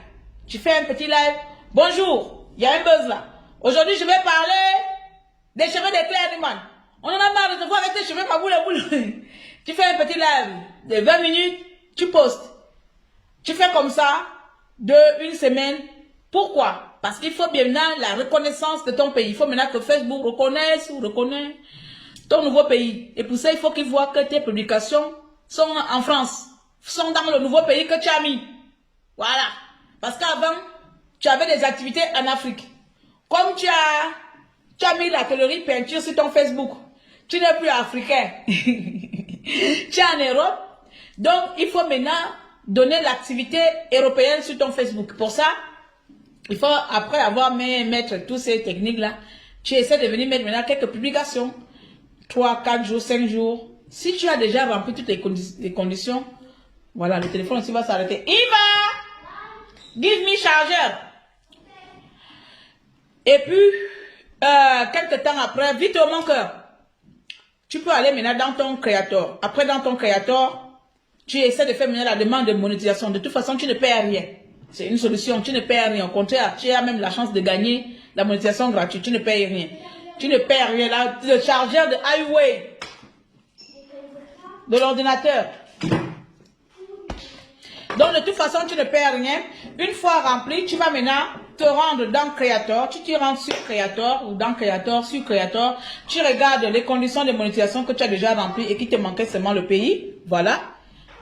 tu fais un petit live, bonjour, il y a un buzz là. Aujourd'hui, je vais parler des cheveux de Claire Newman. On en a marre de te voir avec tes cheveux pas boule. Tu fais un petit live de 20 minutes, tu postes. Tu fais comme ça de une semaine. Pourquoi? Parce qu'il faut bien maintenant la reconnaissance de ton pays. Il faut maintenant que Facebook reconnaisse ou reconnaisse ton nouveau pays. Et pour ça, il faut qu'il voit que tes publications sont en France, sont dans le nouveau pays que tu as mis. Voilà. Parce qu'avant, tu avais des activités en Afrique. Comme tu as mis la colorie peinture sur ton Facebook, tu n'es plus africain. Tu es en Europe. Donc, il faut maintenant donner l'activité européenne sur ton Facebook. Pour ça, il faut, après avoir mettre toutes ces techniques-là, tu essaies de venir mettre maintenant quelques publications. 3, 4 jours, 5 jours. Si tu as déjà rempli toutes les conditions, voilà, le téléphone aussi va s'arrêter. Iva! Give me chargeur. Et puis, quelques temps après, vite au mon cœur. Tu peux aller maintenant dans ton créateur. Après, dans ton créateur, tu essaies de faire maintenant la demande de monétisation. De toute façon, tu ne perds rien. C'est une solution. Tu ne perds rien. Au contraire, tu as même la chance de gagner la monétisation gratuite. Tu ne perds rien. Tu ne perds rien. Là, le chargeur de Highway de l'ordinateur. Donc, de toute façon, tu ne perds rien. Une fois rempli, tu vas maintenant te rendre dans Créateur. Tu te rends sur Créateur ou dans Créateur, sur Créateur. Tu regardes les conditions de monétisation que tu as déjà remplies et qui te manquait seulement le pays. Voilà.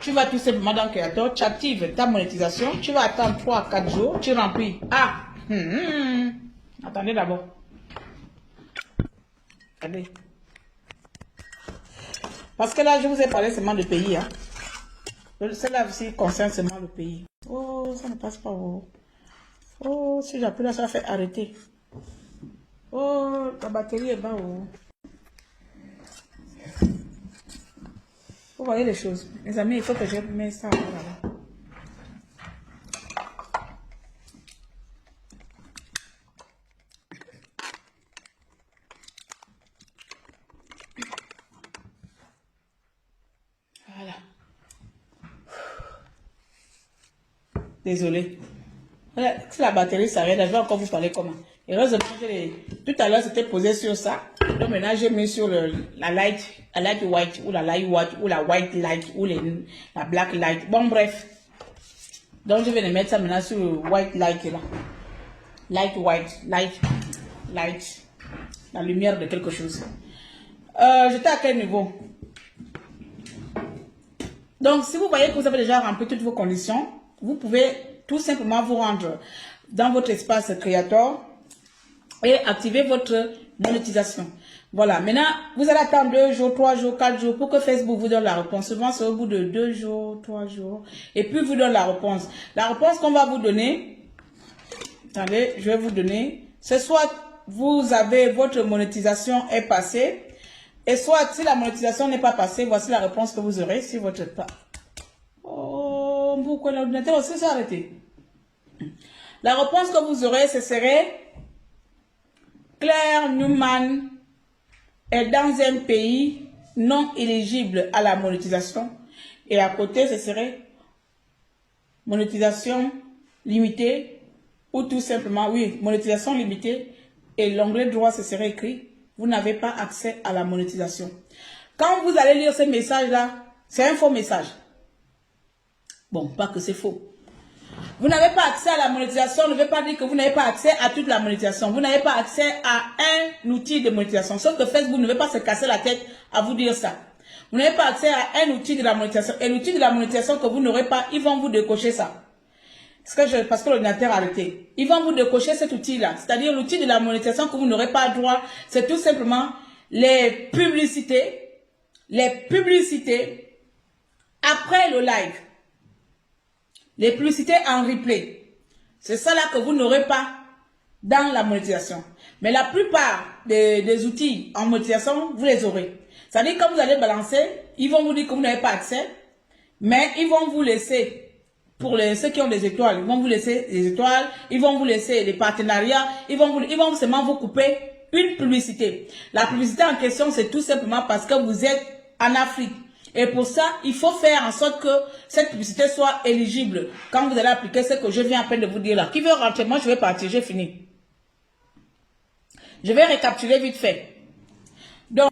Tu vas tout simplement dans Creator, tu actives ta monétisation, tu vas attendre 3 à 4 jours, tu remplis. Ah, attendez d'abord. Attendez. Parce que là, je vous ai parlé seulement de pays. Hein. Celle-là aussi concerne seulement le pays. Oh, ça ne passe pas. Oh, oh si j'appuie là, ça fait arrêter. Oh, la batterie est bas. Oh. Vous voyez les choses. Mes amis, il faut que je mette ça là-bas. Voilà. Désolé. Voilà, si la batterie s'arrête, je vais encore vous parler comment. Heureusement que tout à l'heure c'était posé sur ça. Donc maintenant j'ai mis sur la light white ou la light white ou la white light ou la black light. Bon bref. Donc je vais le mettre ça maintenant sur le white light là. Light white, light. La lumière de quelque chose. J'étais à quel niveau? Donc si vous voyez que vous avez déjà rempli toutes vos conditions, vous pouvez tout simplement vous rendre dans votre espace Creator et activer votre monétisation. Voilà, maintenant, vous allez attendre 2 jours, 3 jours, 4 jours pour que Facebook vous donne la réponse. Souvent, c'est au bout de 2 jours, 3 jours, et puis vous donne la réponse. La réponse qu'on va vous donner, attendez, je vais vous donner, c'est soit vous avez, votre monétisation est passée, et soit si la monétisation n'est pas passée, voici la réponse que vous aurez si votre... Oh, pourquoi l'ordinateur aussi s'est arrêté? La réponse que vous aurez, ce serait Claire Newman est dans un pays non éligible à la monétisation. Et à côté, ce serait monétisation limitée ou tout simplement, oui, monétisation limitée. Et l'onglet droit, ce serait écrit, vous n'avez pas accès à la monétisation. Quand vous allez lire ce message-là, c'est un faux message. Bon, pas que c'est faux. Vous n'avez pas accès à la monétisation, ne veut pas dire que vous n'avez pas accès à toute la monétisation. Vous n'avez pas accès à un outil de monétisation. Sauf que Facebook ne veut pas se casser la tête à vous dire ça. Vous n'avez pas accès à un outil de la monétisation. Et l'outil de la monétisation que vous n'aurez pas, ils vont vous décocher ça. Parce que l'ordinateur a arrêté. Ils vont vous décocher cet outil-là. C'est-à-dire l'outil de la monétisation que vous n'aurez pas droit. C'est tout simplement les publicités. Les publicités après le live. Les publicités en replay. C'est ça là que vous n'aurez pas dans la monétisation. Mais la plupart des outils en monétisation, vous les aurez. C'est-à-dire quand vous allez balancer, ils vont vous dire que vous n'avez pas accès, mais ils vont vous laisser, pour ceux qui ont des étoiles, ils vont vous laisser des étoiles, ils vont vous laisser des partenariats, ils vont seulement vous couper une publicité. La publicité en question, c'est tout simplement parce que vous êtes en Afrique. Et pour ça, il faut faire en sorte que cette publicité soit éligible quand vous allez appliquer ce que je viens à peine de vous dire là. Qui veut rentrer? Moi, je vais partir, j'ai fini. Je vais récapituler vite fait. Donc,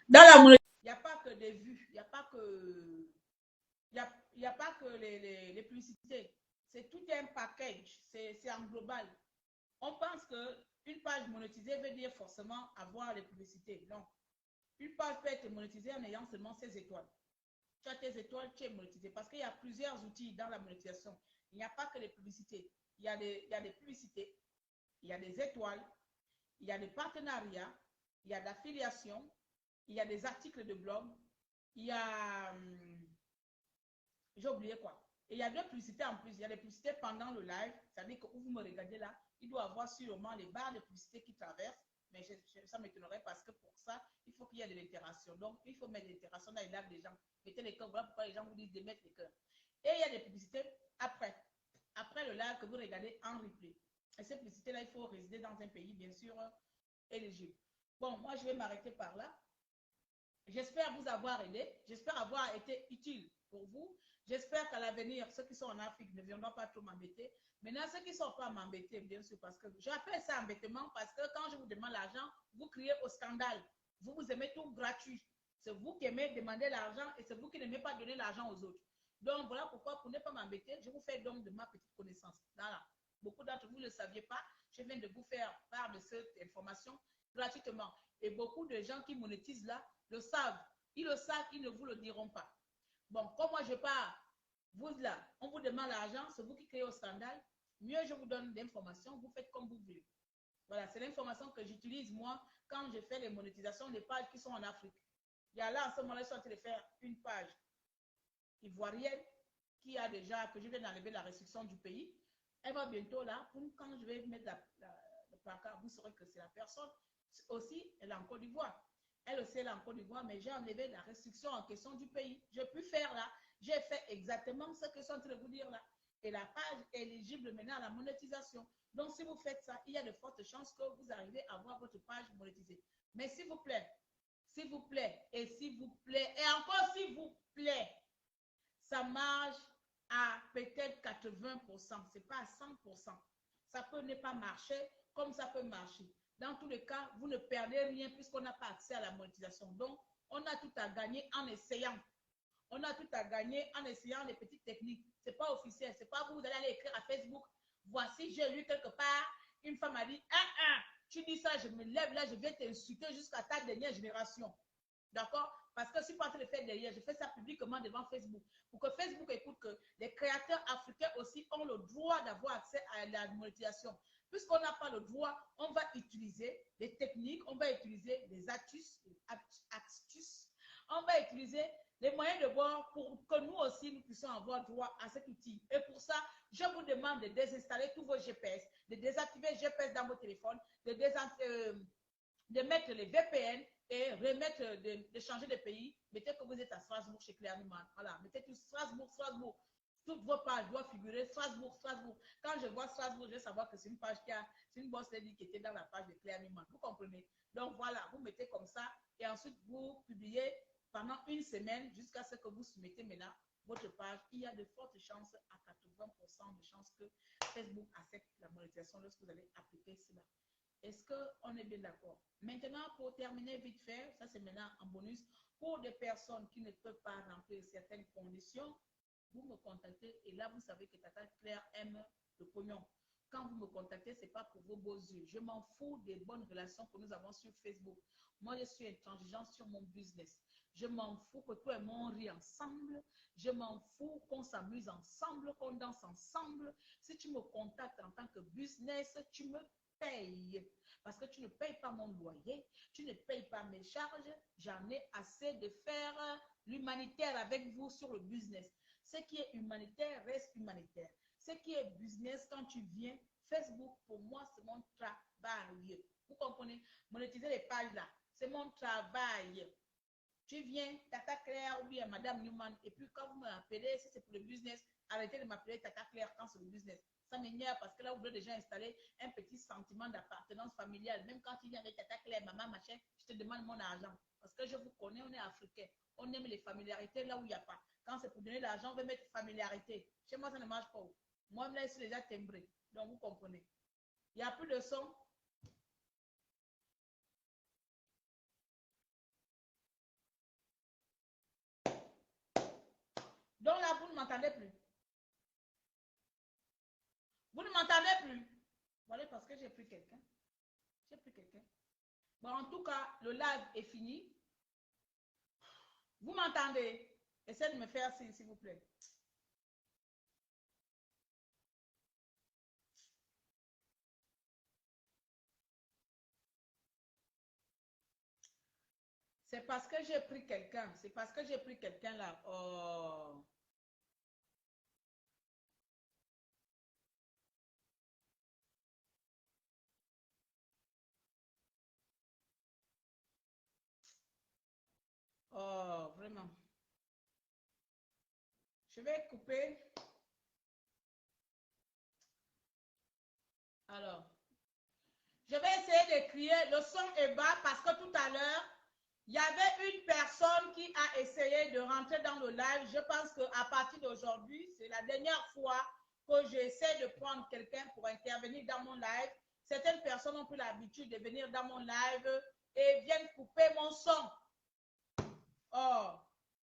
dans la monétisation, il n'y a pas que des vues, il n'y a pas que les publicités. C'est tout un package, c'est en global. On pense qu'une page monétisée veut dire forcément avoir les publicités. Non. Une page peut être monétisée en ayant seulement ses étoiles. Tu as tes étoiles, tu es monétisé. Parce qu'il y a plusieurs outils dans la monétisation. Il n'y a pas que les publicités. Il y a des publicités, il y a des étoiles, il y a des partenariats, il y a d'affiliation, il y a des articles de blog, il y a... j'ai oublié quoi. Et il y a deux publicités en plus. Il y a des publicités pendant le live. C'est-à-dire que vous me regardez là, il doit avoir sûrement les barres de publicité qui traversent. Mais ça m'étonnerait parce que pour ça, il faut qu'il y ait de l'interaction. Donc, il faut mettre de l'interaction dans les lives des gens. Mettez les cœurs. Voilà pourquoi les gens vous disent de mettre les cœurs. Et il y a des publicités après. Après le live que vous regardez en replay. Et ces publicités-là, il faut résider dans un pays, bien sûr, éligible. Bon, moi, je vais m'arrêter par là. J'espère vous avoir aidé. J'espère avoir été utile pour vous. J'espère qu'à l'avenir, ceux qui sont en Afrique ne viendront pas trop m'embêter. Maintenant, ceux qui ne sont pas m'embêter, bien sûr, parce que j'appelle ça embêtement, parce que quand je vous demande l'argent, vous criez au scandale. Vous aimez tout gratuit. C'est vous qui aimez demander l'argent et c'est vous qui n'aimez pas donner l'argent aux autres. Donc, voilà pourquoi, pour ne pas m'embêter, je vous fais donc de ma petite connaissance. Voilà. Beaucoup d'entre vous ne le saviez pas. Je viens de vous faire part de cette information gratuitement. Et beaucoup de gens qui monétisent là le savent. Ils le savent, ils ne vous le diront pas. Bon, comme moi je pars, vous là, on vous demande l'argent, c'est vous qui créez au scandale. Mieux je vous donne l'information, vous faites comme vous voulez. Voilà, c'est l'information que j'utilise moi quand je fais les monétisations des pages qui sont en Afrique. Il y a là, en ce moment-là, je suis en train de faire une page ivoirienne qui a déjà, que je viens d'enlever la restriction du pays. Elle va bientôt là, quand je vais mettre le placard, vous saurez que c'est la personne. Aussi, elle est en Côte d'Ivoire. Elle aussi, elle est en Côte d'Ivoire, mais j'ai enlevé la restriction en question du pays. Je peux faire là, j'ai fait exactement ce que je suis en train de vous dire là. Et la page est éligible maintenant à la monétisation. Donc, si vous faites ça, il y a de fortes chances que vous arrivez à voir votre page monétisée. Mais s'il vous plaît, et s'il vous plaît, et encore s'il vous plaît, ça marche à peut-être 80%, ce n'est pas à 100%. Ça peut ne pas marcher comme ça peut marcher. Dans tous les cas, vous ne perdez rien puisqu'on n'a pas accès à la monétisation. Donc, on a tout à gagner en essayant. On a tout à gagner en essayant les petites techniques. Ce n'est pas officiel. Ce n'est pas vous allez aller écrire à Facebook. Voici, j'ai lu quelque part, une femme a dit, tu dis ça, je me lève là, je viens t'insulter jusqu'à ta dernière génération. D'accord? Parce que je ne suis pas en train de faire derrière, je fais ça publiquement devant Facebook. Pour que Facebook écoute que les créateurs africains aussi ont le droit d'avoir accès à la monétisation. Puisqu'on n'a pas le droit, on va utiliser des techniques, on va utiliser des astuces, on va utiliser les moyens de bord pour que nous aussi, nous puissions avoir droit à cet outil. Et pour ça, je vous demande de désinstaller tous vos GPS, de désactiver le GPS dans vos téléphones, de mettre les VPN et remettre, de changer de pays. Mettez que vous êtes à Strasbourg chez Claire Newman. Voilà, mettez tout Strasbourg. Toutes vos pages doivent figurer Strasbourg. Quand je vois Strasbourg, je vais savoir que c'est une page c'est une boss lady qui était dans la page de Claire Newman. Vous comprenez? Donc voilà, vous mettez comme ça et ensuite vous publiez pendant une semaine jusqu'à ce que vous soumettez maintenant votre page. Il y a de fortes chances, à 80% de chances que Facebook accepte la monétisation lorsque vous allez appliquer cela. Est-ce qu'on est bien d'accord? Maintenant, pour terminer vite fait, ça c'est maintenant en bonus, pour des personnes qui ne peuvent pas remplir certaines conditions, vous me contactez et là, vous savez que Tata Claire aime le pognon. Quand vous me contactez, ce n'est pas pour vos beaux yeux. Je m'en fous des bonnes relations que nous avons sur Facebook. Moi, je suis intransigeante sur mon business. Je m'en fous que toi et moi, on rit ensemble. Je m'en fous qu'on s'amuse ensemble, qu'on danse ensemble. Si tu me contactes en tant que business, tu me payes. Parce que tu ne payes pas mon loyer, tu ne payes pas mes charges. J'en ai assez de faire l'humanitaire avec vous sur le business. Ce qui est humanitaire reste humanitaire. Ce qui est business, quand tu viens, Facebook, pour moi, c'est mon travail. Vous comprenez? Monétiser les pages là, c'est mon travail. Tu viens, Tata Claire ou bien Madame Newman, et puis quand vous m'appelez, si c'est pour le business, arrêtez de m'appeler Tata Claire quand c'est le business. Ça m'énerve parce que là, vous voulez déjà installer un petit sentiment d'appartenance familiale. Même quand tu viens avec Tata Claire, maman, machin, je te demande mon argent. Parce que je vous connais, on est africains. On aime les familiarités là où il n'y a pas. Quand c'est pour donner l'argent, on veut mettre familiarité. Chez moi, ça ne marche pas. Moi, là, je suis déjà timbré. Donc, vous comprenez. Il n'y a plus de son. Donc là, vous ne m'entendez plus. Vous ne m'entendez plus. Voilà, parce que j'ai pris quelqu'un. J'ai pris quelqu'un. Bon, en tout cas, le live est fini. Vous m'entendez? Essayez de me faire signe, s'il vous plaît. C'est parce que j'ai pris quelqu'un. C'est parce que j'ai pris quelqu'un là. Oh. Oh, vraiment. Je vais couper. Alors, je vais essayer de crier. Le son est bas parce que tout à l'heure, il y avait une personne qui a essayé de rentrer dans le live. Je pense qu'à partir d'aujourd'hui, c'est la dernière fois que j'essaie de prendre quelqu'un pour intervenir dans mon live. Certaines personnes ont pris l'habitude de venir dans mon live et viennent couper mon son. Oh.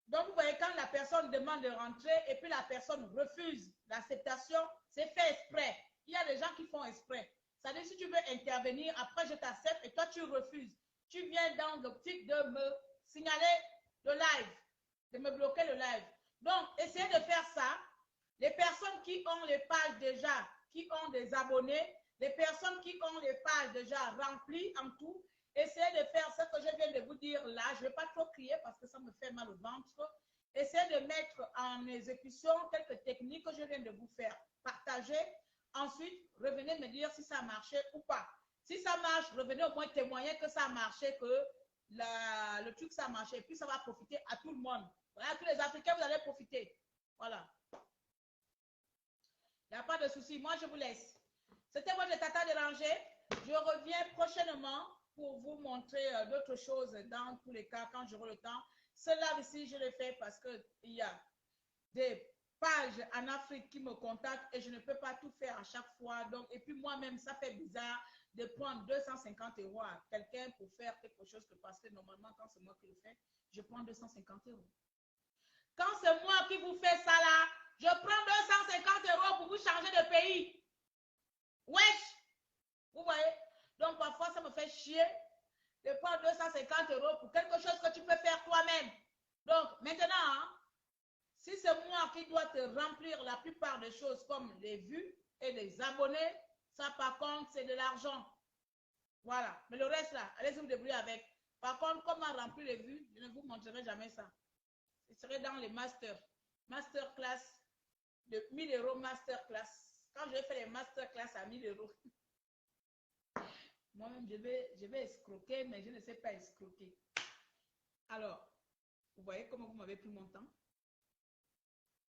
Donc, vous voyez, quand la personne demande de rentrer et puis la personne refuse l'acceptation, c'est fait exprès. Il y a des gens qui font exprès. C'est-à-dire, si tu veux intervenir, après je t'accepte et toi tu refuses. Tu viens dans l'optique de me signaler le live, de me bloquer le live. Donc, essayez de faire ça. Les personnes qui ont les pages déjà, qui ont des abonnés, les personnes qui ont les pages déjà remplies en tout, essayez de faire ce que je viens de vous dire là. Je ne vais pas trop crier parce que ça me fait mal au ventre. Essayez de mettre en exécution quelques techniques que je viens de vous faire partager. Ensuite, revenez me dire si ça a marché ou pas. Si ça marche, revenez au moins témoigner que ça a marché, que le truc ça a marché. Et puis ça va profiter à tout le monde. Voilà, tous les Africains, vous allez profiter. Voilà. Il n'y a pas de souci. Moi, je vous laisse. C'était moi, de Tata Déranger. Je reviens prochainement pour vous montrer d'autres choses dans tous les cas quand j'aurai le temps. Cela ici, je le fais parce qu'il y a des pages en Afrique qui me contactent et je ne peux pas tout faire à chaque fois. Donc, et puis moi-même, ça fait bizarre de prendre 250 € à quelqu'un pour faire quelque chose que parce que normalement, quand c'est moi qui le fais, je prends 250 €. Quand c'est moi qui vous fais ça là, je prends 250 € pour vous changer de pays. Wesh! Vous voyez? Donc, parfois, ça me fait chier de prendre 250 € pour quelque chose que tu peux faire toi-même. Donc, maintenant, hein, si c'est moi qui dois te remplir la plupart des choses comme les vues et les abonnés, ça par contre, c'est de l'argent. Voilà. Mais le reste là, allez-y vous débrouiller avec. Par contre, comment remplir les vues, je ne vous montrerai jamais ça. Ce serait dans les masterclass de 1000 € masterclass. Quand je vais faire les masterclass à 1000 €, moi-même, je vais escroquer, mais je ne sais pas escroquer. Alors, vous voyez comment vous m'avez pris mon temps?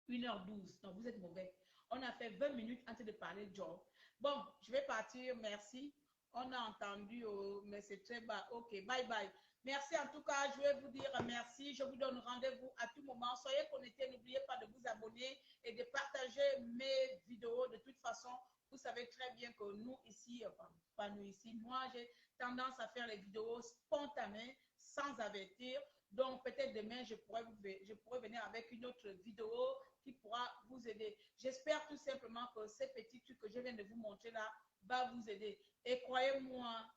1h12. Non, vous êtes mauvais. On a fait 20 minutes en train de parler de job. Bon, je vais partir. Merci. On a entendu, mais c'est très bas. Ok, bye bye. Merci en tout cas. Je vais vous dire merci. Je vous donne rendez-vous à tout moment. Soyez connectés. N'oubliez pas de vous abonner et de partager mes vidéos. De toute façon, vous savez très bien que nous ici, enfin, pas nous ici, moi j'ai tendance à faire les vidéos spontanées, sans avertir. Donc peut-être demain, je pourrais venir avec une autre vidéo qui pourra vous aider. J'espère tout simplement que ces petits trucs que je viens de vous montrer là va vous aider. Et croyez-moi,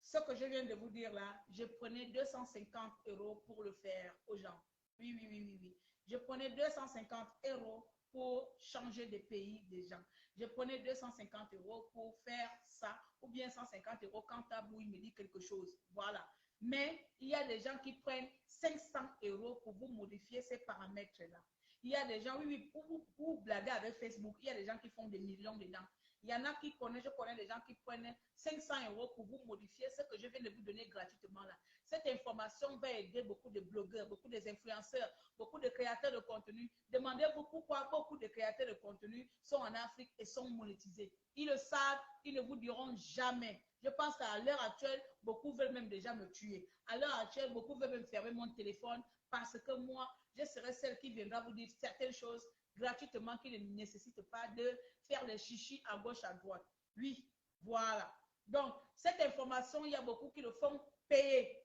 ce que je viens de vous dire là, je prenais 250 € pour le faire aux gens. Oui, oui, oui, oui, oui. Je prenais 250 € pour changer de pays des gens. Je prenais 250 € pour faire ça, ou bien 150 € quand Tabou me dit quelque chose. Voilà. Mais il y a des gens qui prennent 500 € pour vous modifier ces paramètres-là. Il y a des gens, oui, pour blaguer avec Facebook, il y a des gens qui font des millions dedans. Il y en a qui connaissent, je connais des gens qui prennent 500 € pour vous modifier ce que je viens de vous donner gratuitement là. Cette information va aider beaucoup de blogueurs, beaucoup d'influenceurs, beaucoup de créateurs de contenu. Demandez-vous pourquoi beaucoup de créateurs de contenu sont en Afrique et sont monétisés. Ils le savent, ils ne vous diront jamais. Je pense qu'à l'heure actuelle, beaucoup veulent même déjà me tuer. À l'heure actuelle, beaucoup veulent même fermer mon téléphone parce que moi, je serai celle qui viendra vous dire certaines choses gratuitement qui ne nécessitent pas de faire les chichis à gauche, à droite. Oui, voilà. Donc, cette information, il y a beaucoup qui le font payer.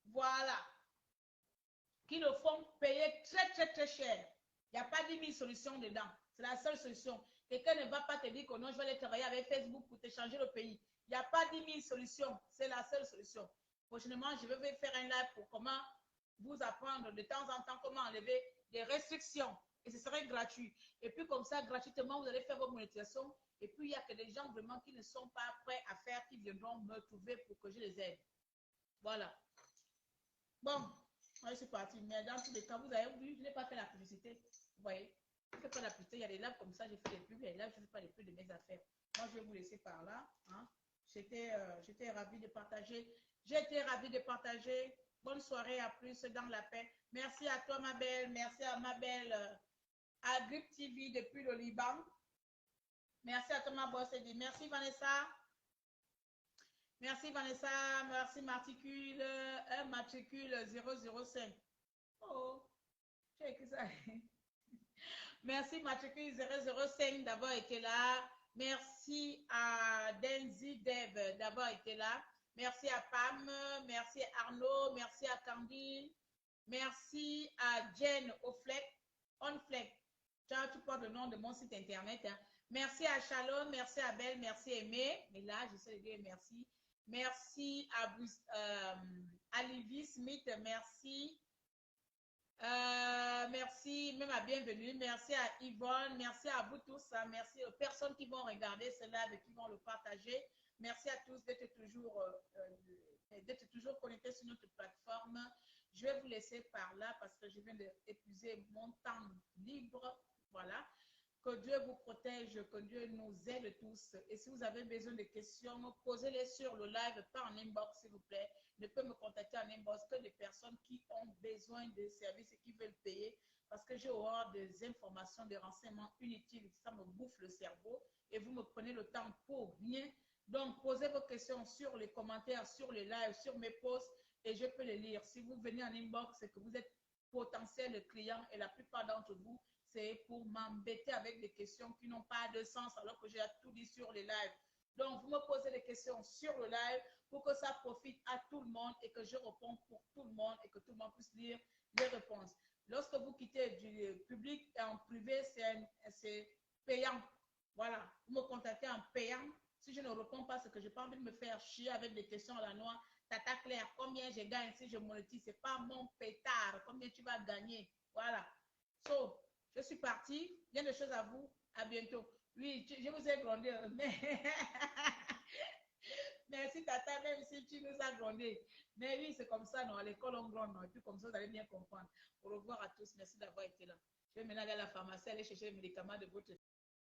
Voilà. Qui le font payer très, très, très cher. Il n'y a pas 10 000 solutions dedans. C'est la seule solution. Quelqu'un ne va pas te dire que non, je vais aller travailler avec Facebook pour te changer le pays. Il n'y a pas 10 000 solutions. C'est la seule solution. Prochainement, je vais faire un live pour comment vous apprendre de temps en temps comment enlever des restrictions. Et ce serait gratuit. Et puis comme ça, gratuitement, vous allez faire vos monétisations. Et puis, il n'y a que des gens vraiment qui ne sont pas prêts à faire, qui viendront me trouver pour que je les aide. Voilà. Bon, moi, je suis partie. Mais dans tous les cas, vous avez vu, je n'ai pas fait la publicité. Vous voyez, je ne fais pas la publicité. Il y a des lives comme ça, j'ai fait des pubs. Et là, je ne fais pas les pubs de mes affaires. Moi, je vais vous laisser par là. Hein. J'étais ravie de partager. J'ai été ravie de partager. Bonne soirée, à plus dans la paix. Merci à toi, ma belle. Merci à ma belle à Grip TV depuis le Liban. Merci à toi, ma boss. Merci, Vanessa. Merci, Vanessa. Merci, matricule. Matricule 005. Oh, j'ai écrit ça. Merci, matricule 005 d'avoir été là. Merci à Denzi Dev d'avoir été là. Merci à Pam, merci à Arnaud, merci à Candine, merci à Jen Onfleck. Tu portes le nom de mon site internet. Hein. Merci à Shalom, merci à Belle, merci à Aimé. Mais là, je sais dire merci. Merci à Livy Smith, merci Merci, même à bienvenue. Merci à Yvonne. Merci à vous tous. Hein. Merci aux personnes qui vont regarder ce live et qui vont le partager. Merci à tous d'être toujours connectés sur notre plateforme. Je vais vous laisser par là parce que je viens d'épuiser mon temps libre. Voilà. Que Dieu vous protège, que Dieu nous aide tous. Et si vous avez besoin de questions, posez-les sur le live, pas en inbox, s'il vous plaît. Ne peut me contacter en inbox que des personnes qui ont besoin de services et qui veulent payer parce que j'ai horreur des informations, des renseignements inutiles. Ça me bouffe le cerveau et vous me prenez le temps pour rien. Donc, posez vos questions sur les commentaires, sur les lives, sur mes posts et je peux les lire. Si vous venez en inbox, c'est que vous êtes potentiel client et la plupart d'entre vous, c'est pour m'embêter avec des questions qui n'ont pas de sens alors que j'ai tout dit sur les lives. Donc, vous me posez des questions sur le live pour que ça profite à tout le monde et que je réponde pour tout le monde et que tout le monde puisse lire les réponses. Lorsque vous quittez du public et en privé, c'est payant. Voilà, vous me contactez en payant. Si je ne réponds pas, c'est que je n'ai pas envie de me faire chier avec des questions à la noix. Tata Claire, combien je gagne si je monétise? Ce n'est pas mon pétard. Combien tu vas gagner? Voilà. So, je suis partie. Bien de choses à vous. À bientôt. Oui, je vous ai grondé, mais merci Tata, même si tu nous as grondé. Mais oui, c'est comme ça, non, à l'école on gronde, non, et puis comme ça, vous allez bien comprendre. Au revoir à tous, merci d'avoir été là. Je vais maintenant aller à la pharmacie, aller chercher les médicaments de votre